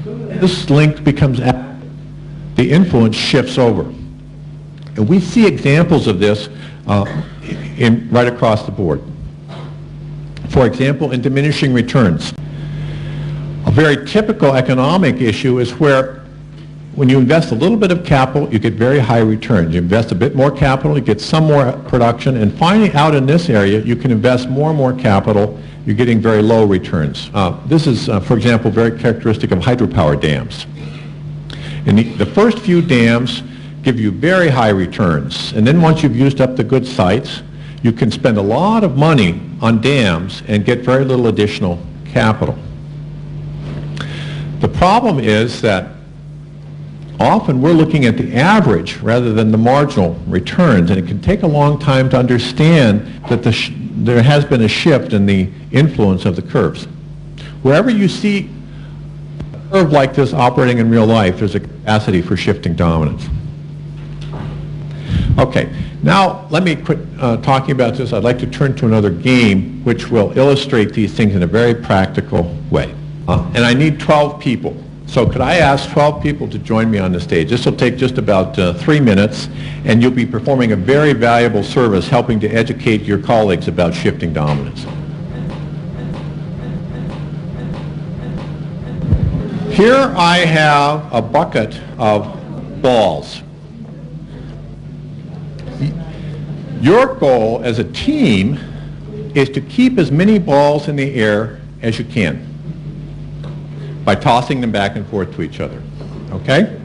This link becomes active. The influence shifts over. And we see examples of this right across the board. For example, in diminishing returns. A very typical economic issue is where when you invest a little bit of capital, you get very high returns. You invest a bit more capital, you get some more production, and finally out in this area, you can invest more and more capital, you're getting very low returns. This is, for example, very characteristic of hydropower dams. And the first few dams give you very high returns, and then once you've used up the good sites, you can spend a lot of money on dams and get very little additional capital. The problem is that often we're looking at the average rather than the marginal returns, and it can take a long time to understand that there has been a shift in the influence of the curves. Wherever you see a curve like this operating in real life, there's a capacity for shifting dominance. Okay, now let me quit talking about this. I'd like to turn to another game which will illustrate these things in a very practical way. And I need 12 people. So could I ask 12 people to join me on the stage? This will take just about 3 minutes, and you'll be performing a very valuable service helping to educate your colleagues about shifting dominance. Here I have a bucket of balls. Your goal as a team is to keep as many balls in the air as you can by tossing them back and forth to each other, okay?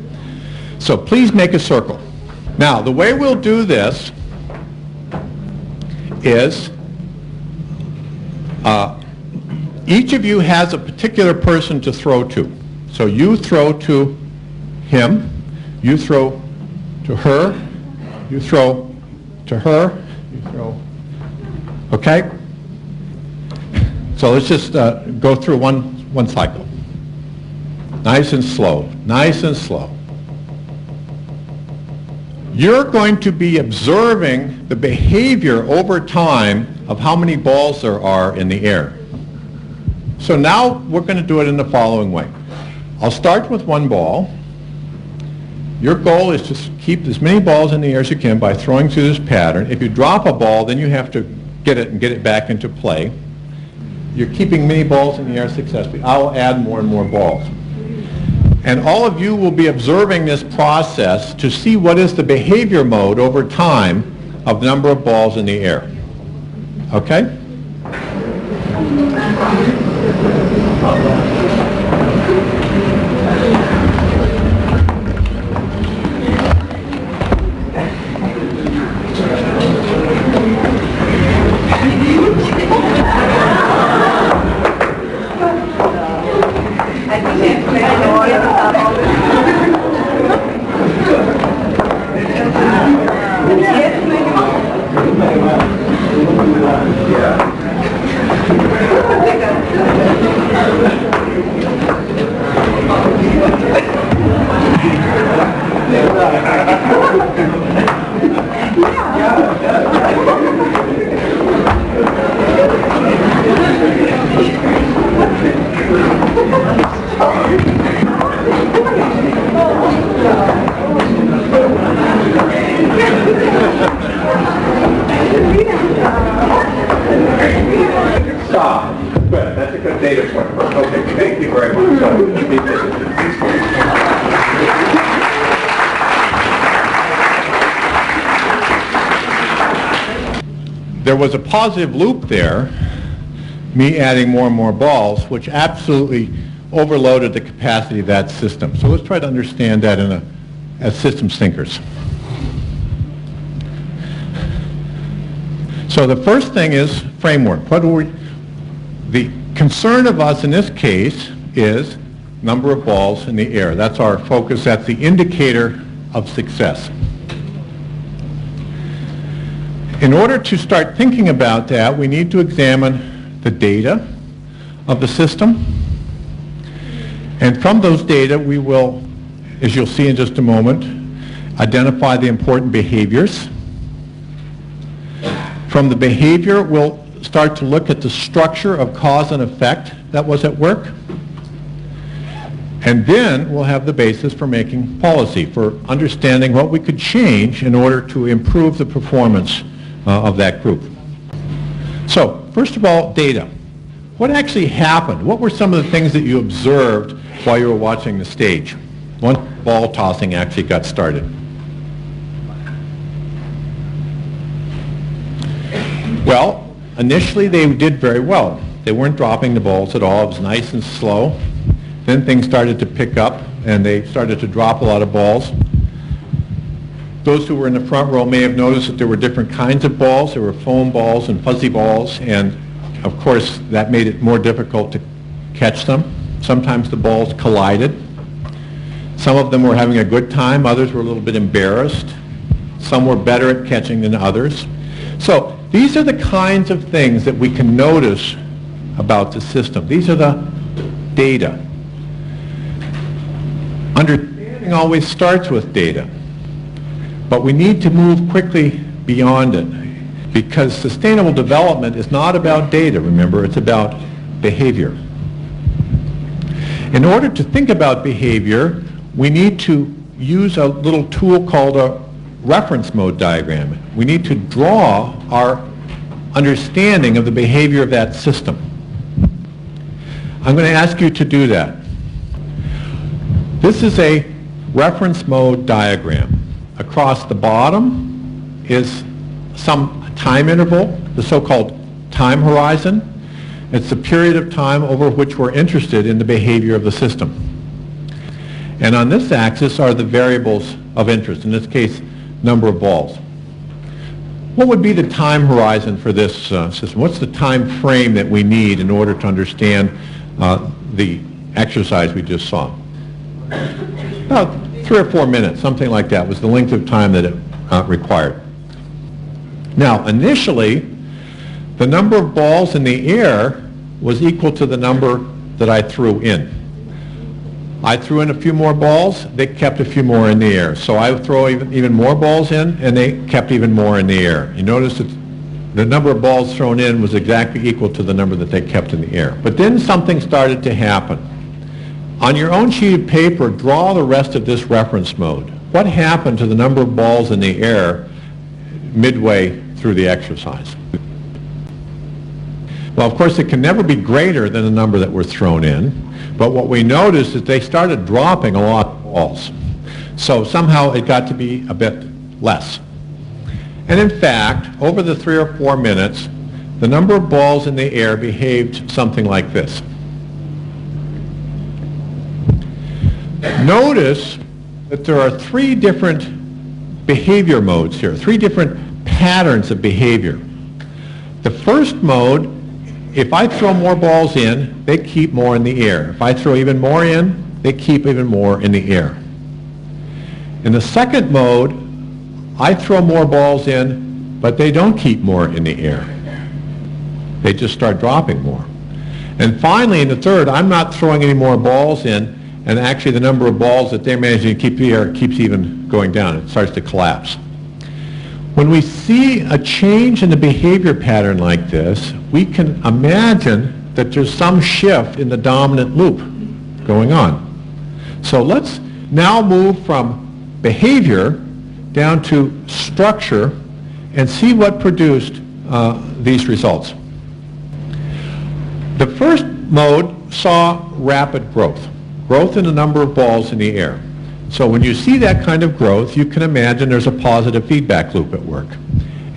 So please make a circle. Now, the way we'll do this is each of you has a particular person to throw to. So you throw to him, you throw to her, you throw to her, you throw, okay? So let's just go through one cycle. Nice and slow, nice and slow. You're going to be observing the behavior over time of how many balls there are in the air. So now we're going to do it in the following way. I'll start with one ball. Your goal is to keep as many balls in the air as you can by throwing through this pattern. If you drop a ball, then you have to get it and get it back into play. You're keeping many balls in the air successfully. I'll add more and more balls. And all of you will be observing this process to see what is the behavior mode over time of the number of balls in the air. Okay? There was a positive loop there, me adding more and more balls, which absolutely overloaded the capacity of that system. So let's try to understand that as systems thinkers. So the first thing is framework. The concern of us in this case is number of balls in the air. That's our focus. That's the indicator of success. In order to start thinking about that, we need to examine the data of the system. And from those data, we will, as you'll see in just a moment, identify the important behaviors. From the behavior, we'll start to look at the structure of cause and effect that was at work. And then we'll have the basis for making policy, for understanding what we could change in order to improve the performance of that group. So, first of all, data. what actually happened? What were some of the things that you observed while you were watching the stage? Once ball tossing actually got started. Well, initially they did very well. They weren't dropping the balls at all. It was nice and slow. Then things started to pick up and they started to drop a lot of balls. Those who were in the front row may have noticed that there were different kinds of balls. There were foam balls and fuzzy balls, and of course that made it more difficult to catch them. Sometimes the balls collided. Some of them were having a good time, others were a little bit embarrassed. Some were better at catching than others. So these are the kinds of things that we can notice about the system. These are the data. Understanding always starts with data. But we need to move quickly beyond it, because sustainable development is not about data, remember, it's about behavior. In order to think about behavior, we need to use a little tool called a reference mode diagram. We need to draw our understanding of the behavior of that system. I'm going to ask you to do that. This is a reference mode diagram. Across the bottom is some time interval, the so-called time horizon. It's the period of time over which we're interested in the behavior of the system. And on this axis are the variables of interest, in this case, number of balls. What would be the time horizon for this system? What's the time frame that we need in order to understand the exercise we just saw? About 3 or 4 minutes, something like that, was the length of time that it required. Now, initially, the number of balls in the air was equal to the number that I threw in. I threw in a few more balls, they kept a few more in the air. So I would throw even more balls in, and they kept even more in the air. You notice that the number of balls thrown in was exactly equal to the number that they kept in the air. But then something started to happen. On your own sheet of paper, draw the rest of this reference mode. What happened to the number of balls in the air midway through the exercise? Well, of course, it can never be greater than the number that were thrown in, but what we noticed is they started dropping a lot of balls. So somehow it got to be a bit less. And in fact, over the 3 or 4 minutes, the number of balls in the air behaved something like this. Notice that there are 3 different behavior modes here, 3 different patterns of behavior. The first mode, if I throw more balls in, they keep more in the air. If I throw even more in, they keep even more in the air. In the second mode, I throw more balls in, but they don't keep more in the air. They just start dropping more. And finally, in the third, I'm not throwing any more balls in, and actually the number of balls that they're managing to keep in the air keeps even going down. It starts to collapse. When we see a change in the behavior pattern like this, we can imagine that there's some shift in the dominant loop going on. So let's now move from behavior down to structure and see what produced these results. The first mode saw rapid growth in the number of balls in the air. So when you see that kind of growth, you can imagine there's a positive feedback loop at work.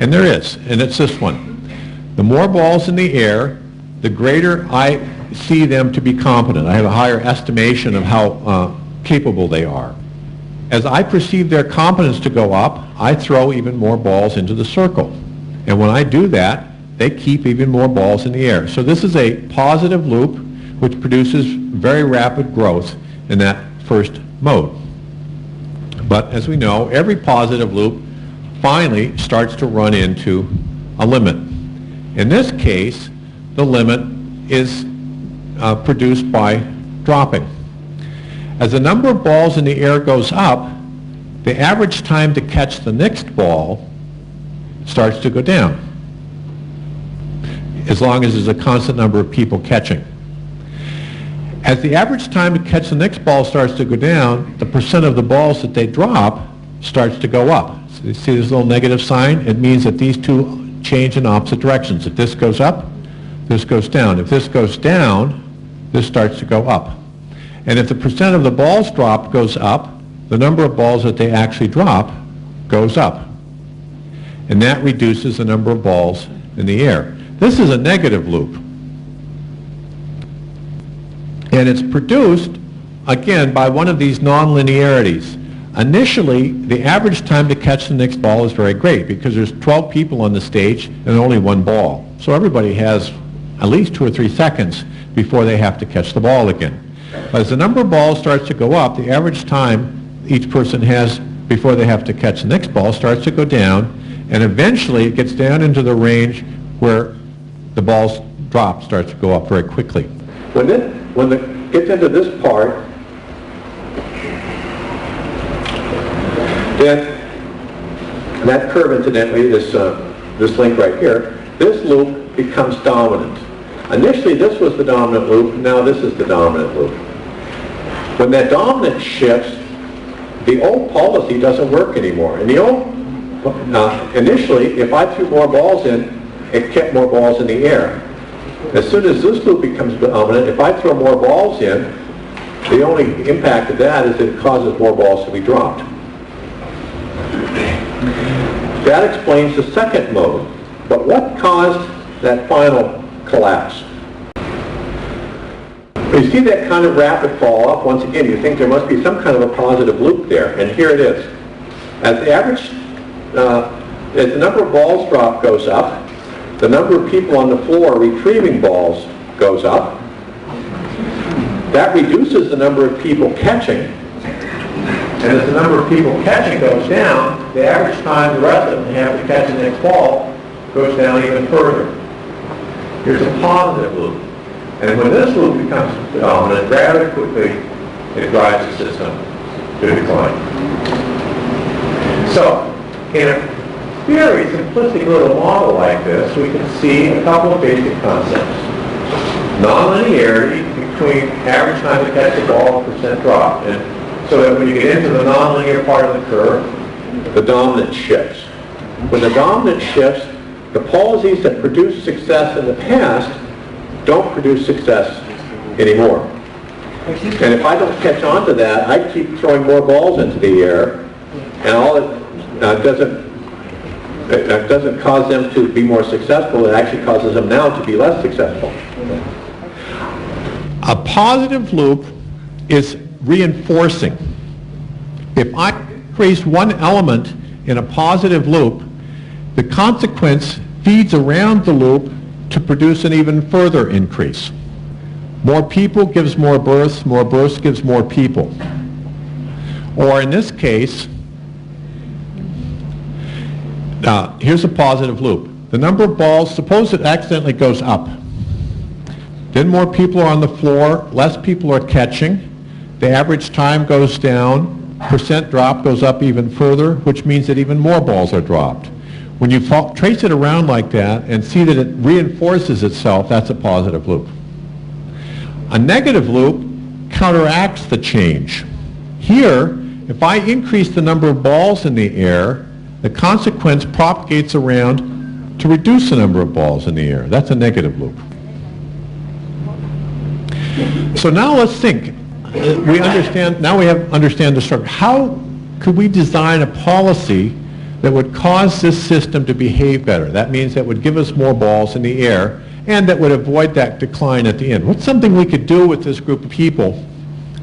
And there is, and it's this one. The more balls in the air, the greater I see them to be competent. I have a higher estimation of how capable they are. As I perceive their competence to go up, I throw even more balls into the circle. And when I do that, they keep even more balls in the air. So this is a positive loop which produces very rapid growth in that first mode. But as we know, every positive loop finally starts to run into a limit. In this case, the limit is produced by dropping. As the number of balls in the air goes up, the average time to catch the next ball starts to go down, as long as there's a constant number of people catching. As the average time to catch the next ball starts to go down, the percent of the balls that they drop starts to go up. So you see this little negative sign? It means that these two change in opposite directions. If this goes up, this goes down. If this goes down, this starts to go up. And if the percent of the balls dropped goes up, the number of balls that they actually drop goes up. And that reduces the number of balls in the air. This is a negative loop. And it's produced, again, by one of these nonlinearities. Initially, the average time to catch the next ball is very great because there's 12 people on the stage and only one ball. So everybody has at least 2 or 3 seconds before they have to catch the ball again. But as the number of balls starts to go up, the average time each person has before they have to catch the next ball starts to go down, and eventually it gets down into the range where the balls drop starts to go up very quickly. When it gets into this part, then that curve, incidentally, this link right here, this loop becomes dominant. Initially, this was the dominant loop. Now this is the dominant loop. When that dominant shifts, the old policy doesn't work anymore. And the old, initially, if I threw more balls in, it kept more balls in the air. As soon as this loop becomes dominant, if I throw more balls in, the only impact of that is it causes more balls to be dropped. That explains the second mode. But what caused that final collapse? You see that kind of rapid fall off. Once again, you think there must be some kind of a positive loop there, and here it is. As the average, as the number of balls dropped goes up, the number of people on the floor retrieving balls goes up. That reduces the number of people catching. And as the number of people catching goes down, the average time the rest of them have to catch the next ball goes down even further. Here's a positive loop. And when this loop becomes dominant, rather quickly, it drives the system to decline. So, in a very simplistic little model like this, we can see a couple of basic concepts. Nonlinearity between average time to catch the ball and percent drop. And so that when you get into the nonlinear part of the curve, the dominant shifts. When the dominant shifts, the policies that produced success in the past don't produce success anymore. And if I don't catch on to that, I keep throwing more balls into the air, and all it doesn't cause them to be more successful. It actually causes them now to be less successful. A positive loop is reinforcing. If I increase one element in a positive loop, the consequence feeds around the loop to produce an even further increase. More people gives more births gives more people. Or in this case, here's a positive loop. The number of balls, suppose it accidentally goes up. Then more people are on the floor, less people are catching. The average time goes down, percent drop goes up even further, which means that even more balls are dropped. When you trace it around like that and see that it reinforces itself, that's a positive loop. A negative loop counteracts the change. Here, if I increase the number of balls in the air, the consequence propagates around to reduce the number of balls in the air. That's a negative loop. So now let's think. We understand the structure. How could we design a policy that would cause this system to behave better? That means that would give us more balls in the air and that would avoid that decline at the end. What's something we could do with this group of people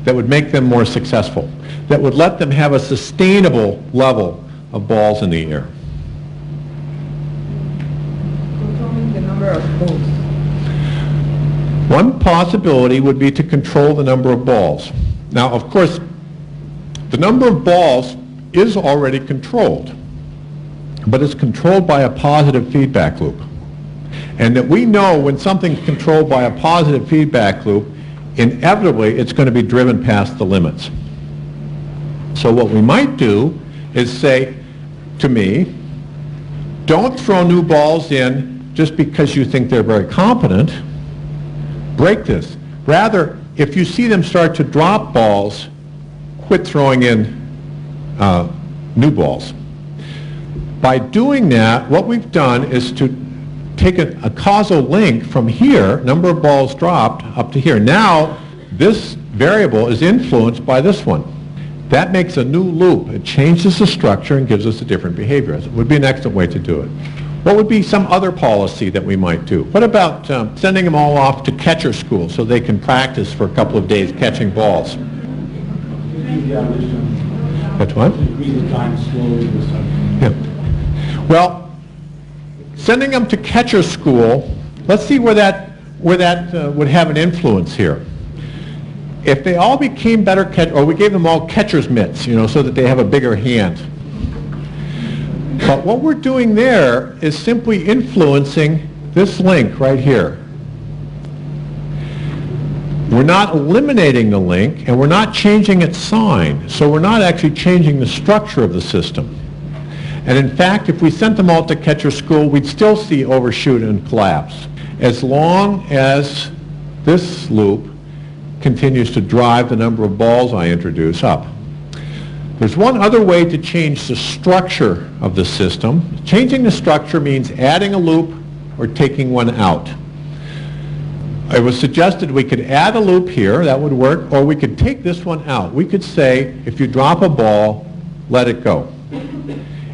that would make them more successful, that would let them have a sustainable level of balls in the air? Controlling the number of balls. One possibility would be to control the number of balls. Now, of course, the number of balls is already controlled, but it's controlled by a positive feedback loop. And that we know when something's controlled by a positive feedback loop, inevitably it's going to be driven past the limits. So what we might do is say to me, don't throw new balls in just because you think they're very competent. Break this. Rather, if you see them start to drop balls, quit throwing in new balls. By doing that, what we've done is to take a causal link from here, number of balls dropped, up to here. Now, this variable is influenced by this one. That makes a new loop. It changes the structure and gives us a different behavior. It would be an excellent way to do it. What would be some other policy that we might do? What about sending them all off to catcher school so they can practice for a couple of days catching balls? That's what? Yeah. Well, sending them to catcher school, let's see where that would have an influence here. If they all became better catchers, or we gave them all catcher's mitts, so that they have a bigger hand. But what we're doing there is simply influencing this link right here. We're not eliminating the link, and we're not changing its sign. So we're not actually changing the structure of the system. And in fact, if we sent them all to catcher school, we'd still see overshoot and collapse, as long as this loop continues to drive the number of balls I introduce up. There's one other way to change the structure of the system. Changing the structure means adding a loop or taking one out. It was suggested we could add a loop here, that would work, or we could take this one out. We could say, if you drop a ball, let it go.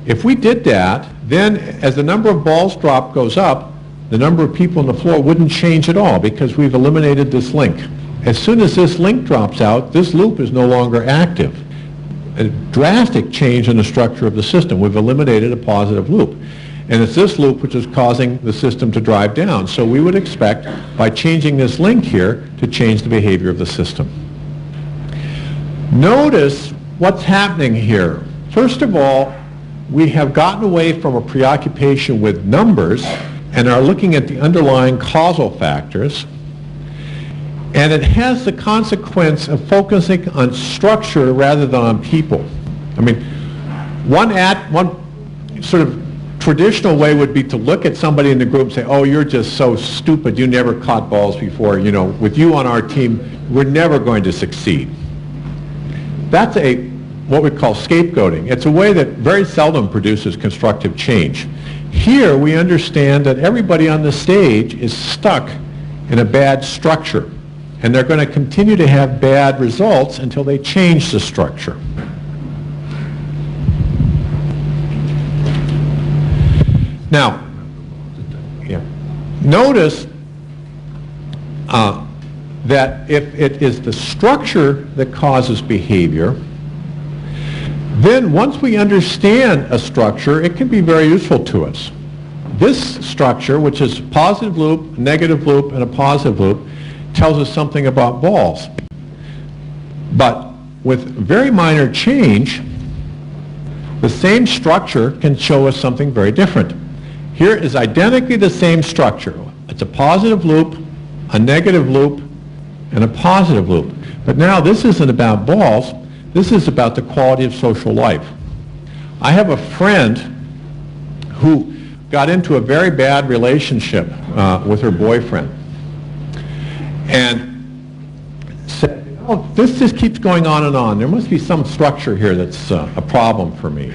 If we did that, then as the number of balls dropped goes up, the number of people on the floor wouldn't change at all because we've eliminated this link. As soon as this link drops out, this loop is no longer active. A drastic change in the structure of the system. We've eliminated a positive loop. And it's this loop which is causing the system to drive down. So we would expect, by changing this link here, to change the behavior of the system. Notice what's happening here. First of all, we have gotten away from a preoccupation with numbers and are looking at the underlying causal factors. And it has the consequence of focusing on structure rather than on people. I mean, one sort of traditional way would be to look at somebody in the group and say, oh, you're just so stupid, you never caught balls before, with you on our team, we're never going to succeed. That's what we call scapegoating. It's a way that very seldom produces constructive change. Here we understand that everybody on the stage is stuck in a bad structure. And they're going to continue to have bad results until they change the structure. Now, notice that if it is the structure that causes behavior, then once we understand a structure, it can be very useful to us. This structure, which is a positive loop, a negative loop, and a positive loop, tells us something about balls. But with very minor change, the same structure can show us something very different. Here is identically the same structure. It's a positive loop, a negative loop, and a positive loop. But now this isn't about balls, this is about the quality of social life. I have a friend who got into a very bad relationship with her boyfriend. And said, oh, this just keeps going on and on. There must be some structure here that's a problem for me.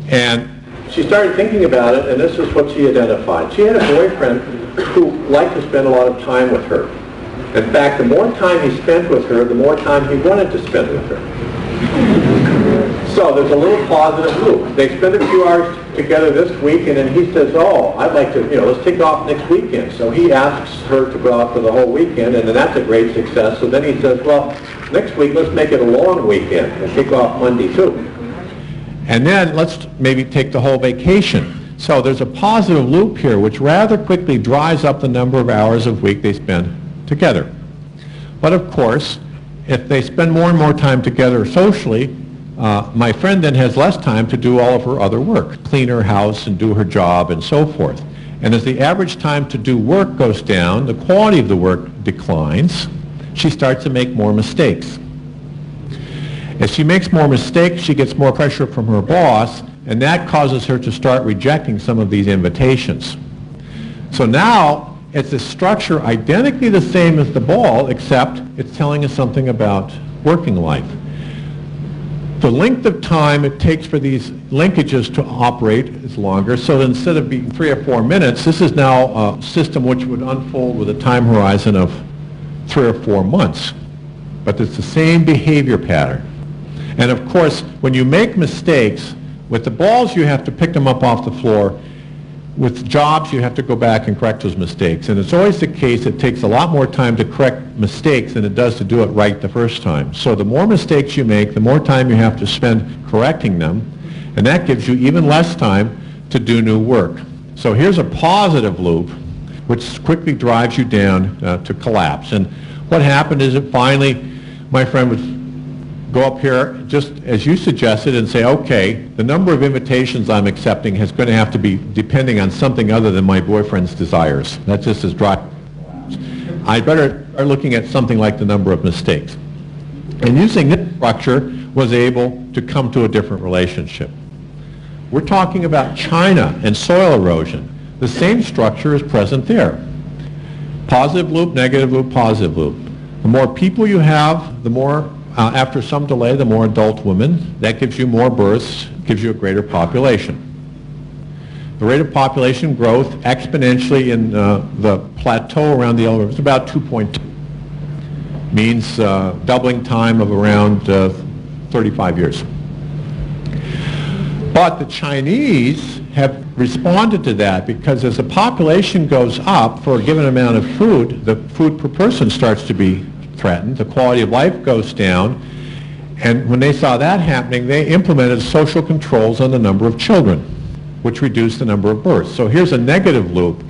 And she started thinking about it, and this is what she identified. She had a boyfriend who liked to spend a lot of time with her. In fact, the more time he spent with her, the more time he wanted to spend with her. So there's a little positive loop. They spend a few hours together this week, and then he says, oh, I'd like to, let's take off next weekend. So he asks her to go out for the whole weekend, and then that's a great success. So then he says, well, next week let's make it a long weekend and take off Monday too. And then let's maybe take the whole vacation. So there's a positive loop here which rather quickly drives up the number of hours a week they spend together. But of course, if they spend more and more time together socially, my friend then has less time to do all of her other work, clean her house and do her job and so forth. And as the average time to do work goes down, the quality of the work declines. She starts to make more mistakes. As she makes more mistakes, she gets more pressure from her boss, and that causes her to start rejecting some of these invitations. So now it's a structure identically the same as the ball, except it's telling us something about working life. The length of time it takes for these linkages to operate is longer, so instead of being 3 or 4 minutes, this is now a system which would unfold with a time horizon of 3 or 4 months. But it's the same behavior pattern. And of course, when you make mistakes, with the balls you have to pick them up off the floor. With jobs, you have to go back and correct those mistakes. And it's always the case it takes a lot more time to correct mistakes than it does to do it right the first time. So the more mistakes you make, the more time you have to spend correcting them, and that gives you even less time to do new work. So here's a positive loop, which quickly drives you down to collapse. And what happened is that finally, my friend would go up here, just as you suggested, and say, okay, the number of invitations I'm accepting is going to have to be depending on something other than my boyfriend's desires. That's just as dry. I better start looking at something like the number of mistakes. And using this structure was able to come to a different relationship. We're talking about China and soil erosion. The same structure is present there. Positive loop, negative loop, positive loop. The more people you have, the more after some delay, the more adult women. That gives you more births, gives you a greater population. The rate of population growth exponentially in the plateau around the elevator is about 2.2. Means doubling time of around 35 years. But the Chinese have responded to that because as the population goes up for a given amount of food, the food per person starts to be threatened, the quality of life goes down, and when they saw that happening, they implemented social controls on the number of children, which reduced the number of births. So here's a negative loop,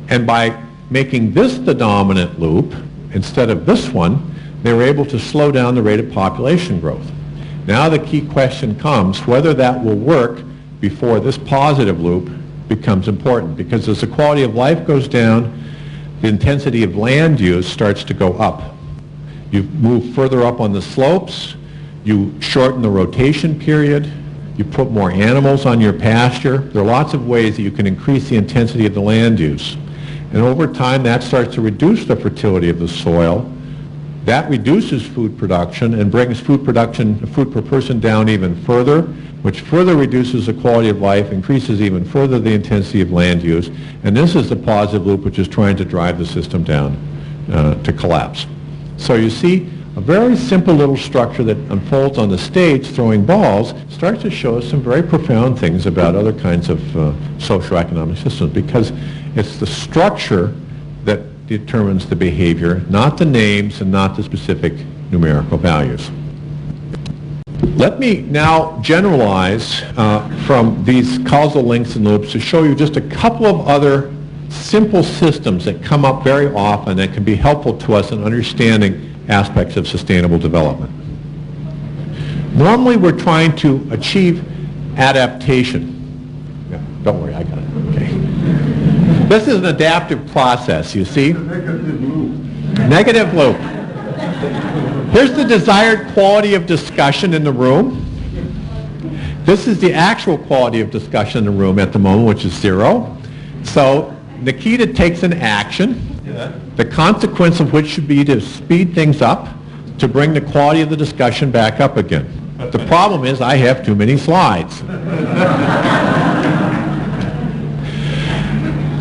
and by making this the dominant loop, instead of this one, they were able to slow down the rate of population growth. Now the key question comes whether that will work before this positive loop becomes important, because as the quality of life goes down, the intensity of land use starts to go up. You move further up on the slopes, you shorten the rotation period, you put more animals on your pasture. There are lots of ways that you can increase the intensity of the land use. And over time that starts to reduce the fertility of the soil. That reduces food production and brings food per person down even further, which further reduces the quality of life, increases even further the intensity of land use. And this is the positive loop which is trying to drive the system down to collapse. So you see, a very simple little structure that unfolds on the stage, throwing balls, starts to show us some very profound things about other kinds of socioeconomic systems, because it's the structure that determines the behavior, not the names and not the specific numerical values. Let me now generalize from these causal links and loops to show you just a couple of other simple systems that come up very often that can be helpful to us in understanding aspects of sustainable development. Normally we're trying to achieve adaptation. Yeah, don't worry, I got it. Okay. This is an adaptive process, you see. Negative loop. Here's the desired quality of discussion in the room. This is the actual quality of discussion in the room at the moment, which is 0. So Nikita takes an action, the consequence of which should be to speed things up to bring the quality of the discussion back up again. The problem is I have too many slides.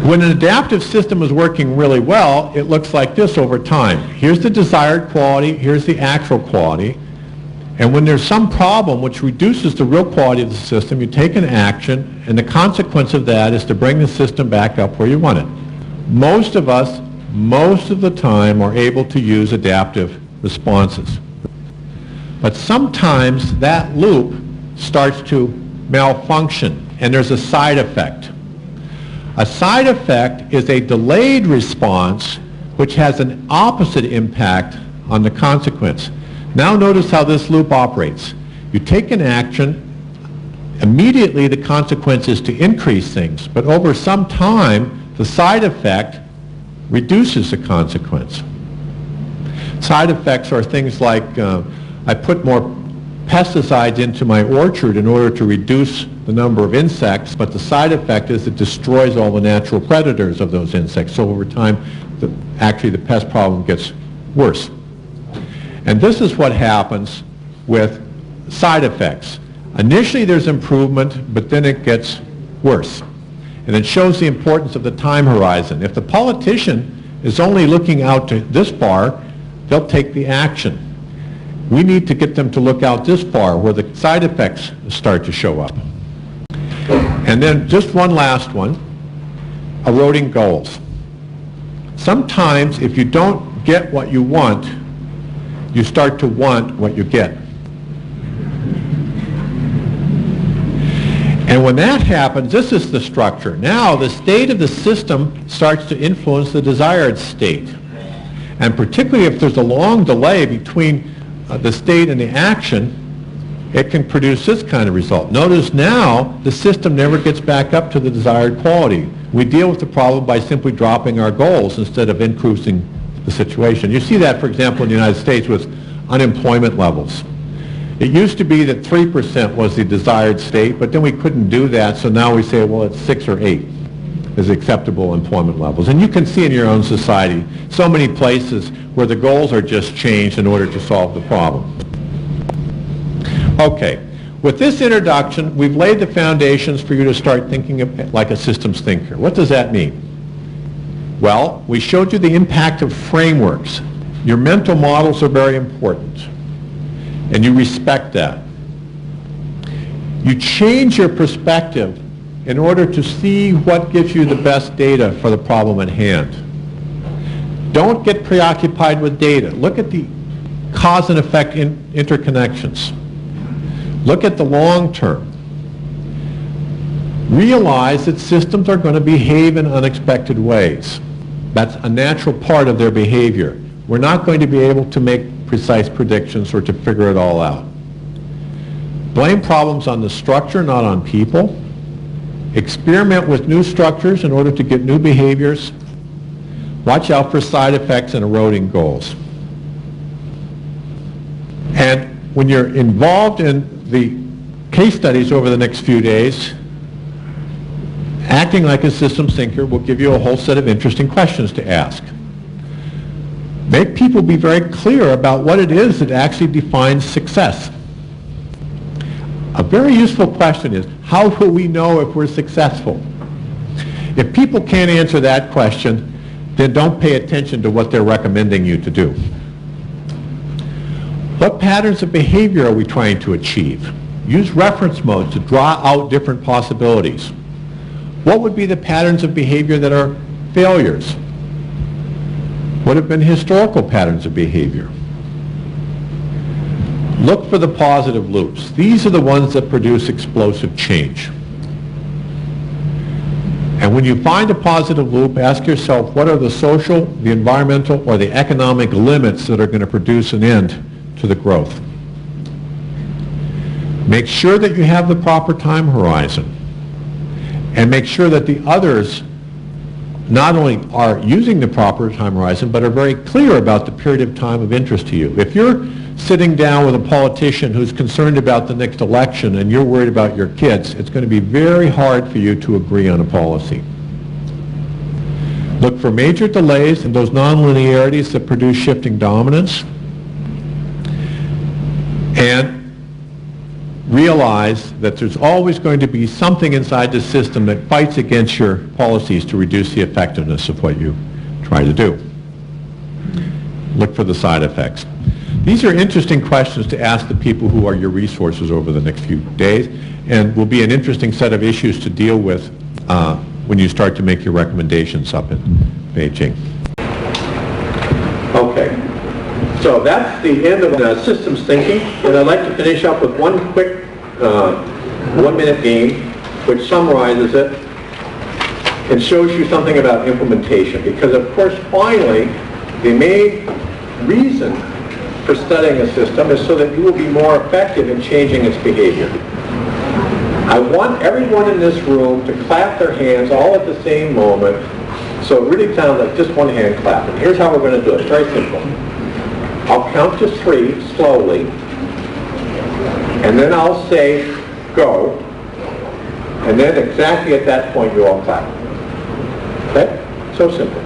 When an adaptive system is working really well, it looks like this over time. Here's the desired quality, here's the actual quality, and when there's some problem which reduces the real quality of the system, you take an action, and the consequence of that is to bring the system back up where you want it. Most of us, most of the time, are able to use adaptive responses. But sometimes that loop starts to malfunction, and there's a side effect. A side effect is a delayed response which has an opposite impact on the consequence. Now notice how this loop operates. You take an action, immediately the consequence is to increase things, but over some time the side effect reduces the consequence. Side effects are things like I put more pesticides into my orchard in order to reduce the number of insects, but the side effect is it destroys all the natural predators of those insects. So over time, actually the pest problem gets worse. And this is what happens with side effects. Initially there's improvement, but then it gets worse. And it shows the importance of the time horizon. If the politician is only looking out to this far, they'll take the action. We need to get them to look out this far where the side effects start to show up. And then just one last one, eroding goals. Sometimes if you don't get what you want, you start to want what you get. And when that happens, this is the structure. Now the state of the system starts to influence the desired state. And particularly if there's a long delay between the state and the action, it can produce this kind of result. Notice now the system never gets back up to the desired quality. We deal with the problem by simply dropping our goals instead of increasing the situation. You see that, for example, in the United States with unemployment levels. It used to be that 3% was the desired state, but then we couldn't do that, so now we say, well, it's 6 or 8 is acceptable employment levels. And you can see in your own society so many places where the goals are just changed in order to solve the problem. Okay, with this introduction, we've laid the foundations for you to start thinking like a systems thinker. What does that mean? Well, we showed you the impact of frameworks. Your mental models are very important, and you respect that. You change your perspective in order to see what gives you the best data for the problem at hand. Don't get preoccupied with data. Look at the cause and effect interconnections. Look at the long term. Realize that systems are going to behave in unexpected ways. That's a natural part of their behavior. We're not going to be able to make precise predictions or to figure it all out. Blame problems on the structure, not on people. Experiment with new structures in order to get new behaviors. Watch out for side effects and eroding goals. And when you're involved in the case studies over the next few days, acting like a systems thinker will give you a whole set of interesting questions to ask. Make people be very clear about what it is that actually defines success. A very useful question is, how will we know if we're successful? If people can't answer that question, then don't pay attention to what they're recommending you to do. What patterns of behavior are we trying to achieve? Use reference modes to draw out different possibilities. What would be the patterns of behavior that are failures? What have been historical patterns of behavior? Look for the positive loops. These are the ones that produce explosive change. And when you find a positive loop, ask yourself, what are the social, the environmental, or the economic limits that are going to produce an end to the growth? Make sure that you have the proper time horizon. And make sure that the others not only are using the proper time horizon, but are very clear about the period of time of interest to you. If you're sitting down with a politician who's concerned about the next election and you're worried about your kids, it's going to be very hard for you to agree on a policy. Look for major delays and those nonlinearities that produce shifting dominance. And realize that there's always going to be something inside the system that fights against your policies to reduce the effectiveness of what you try to do. Look for the side effects. These are interesting questions to ask the people who are your resources over the next few days, and will be an interesting set of issues to deal with when you start to make your recommendations up in Beijing. Okay. So that's the end of systems thinking, and I'd like to finish up with one quick 1-minute game which summarizes it and shows you something about implementation, because of course finally the main reason for studying a system is so that you will be more effective in changing its behavior. I want everyone in this room to clap their hands all at the same moment, so it really sounds like just one hand clapping. Here's how we're going to do it. It's very simple. I'll count to 3 slowly, and then I'll say go, and then exactly at that point you all clap. Okay? So simple.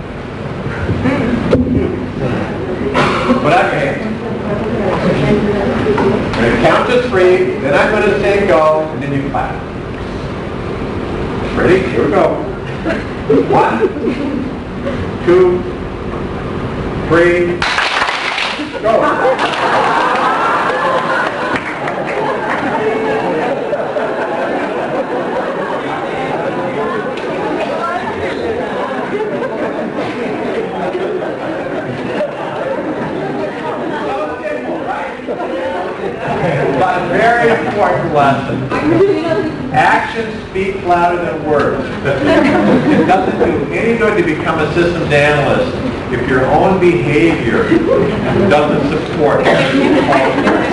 Put out your hands. going to count to 3, then I'm going to say go, and then you clap. Ready? Here we go. 1, 2, 3, go. But very important lesson. Actions speak louder than words. It doesn't do any good to become a systems analyst if your own behavior doesn't support it.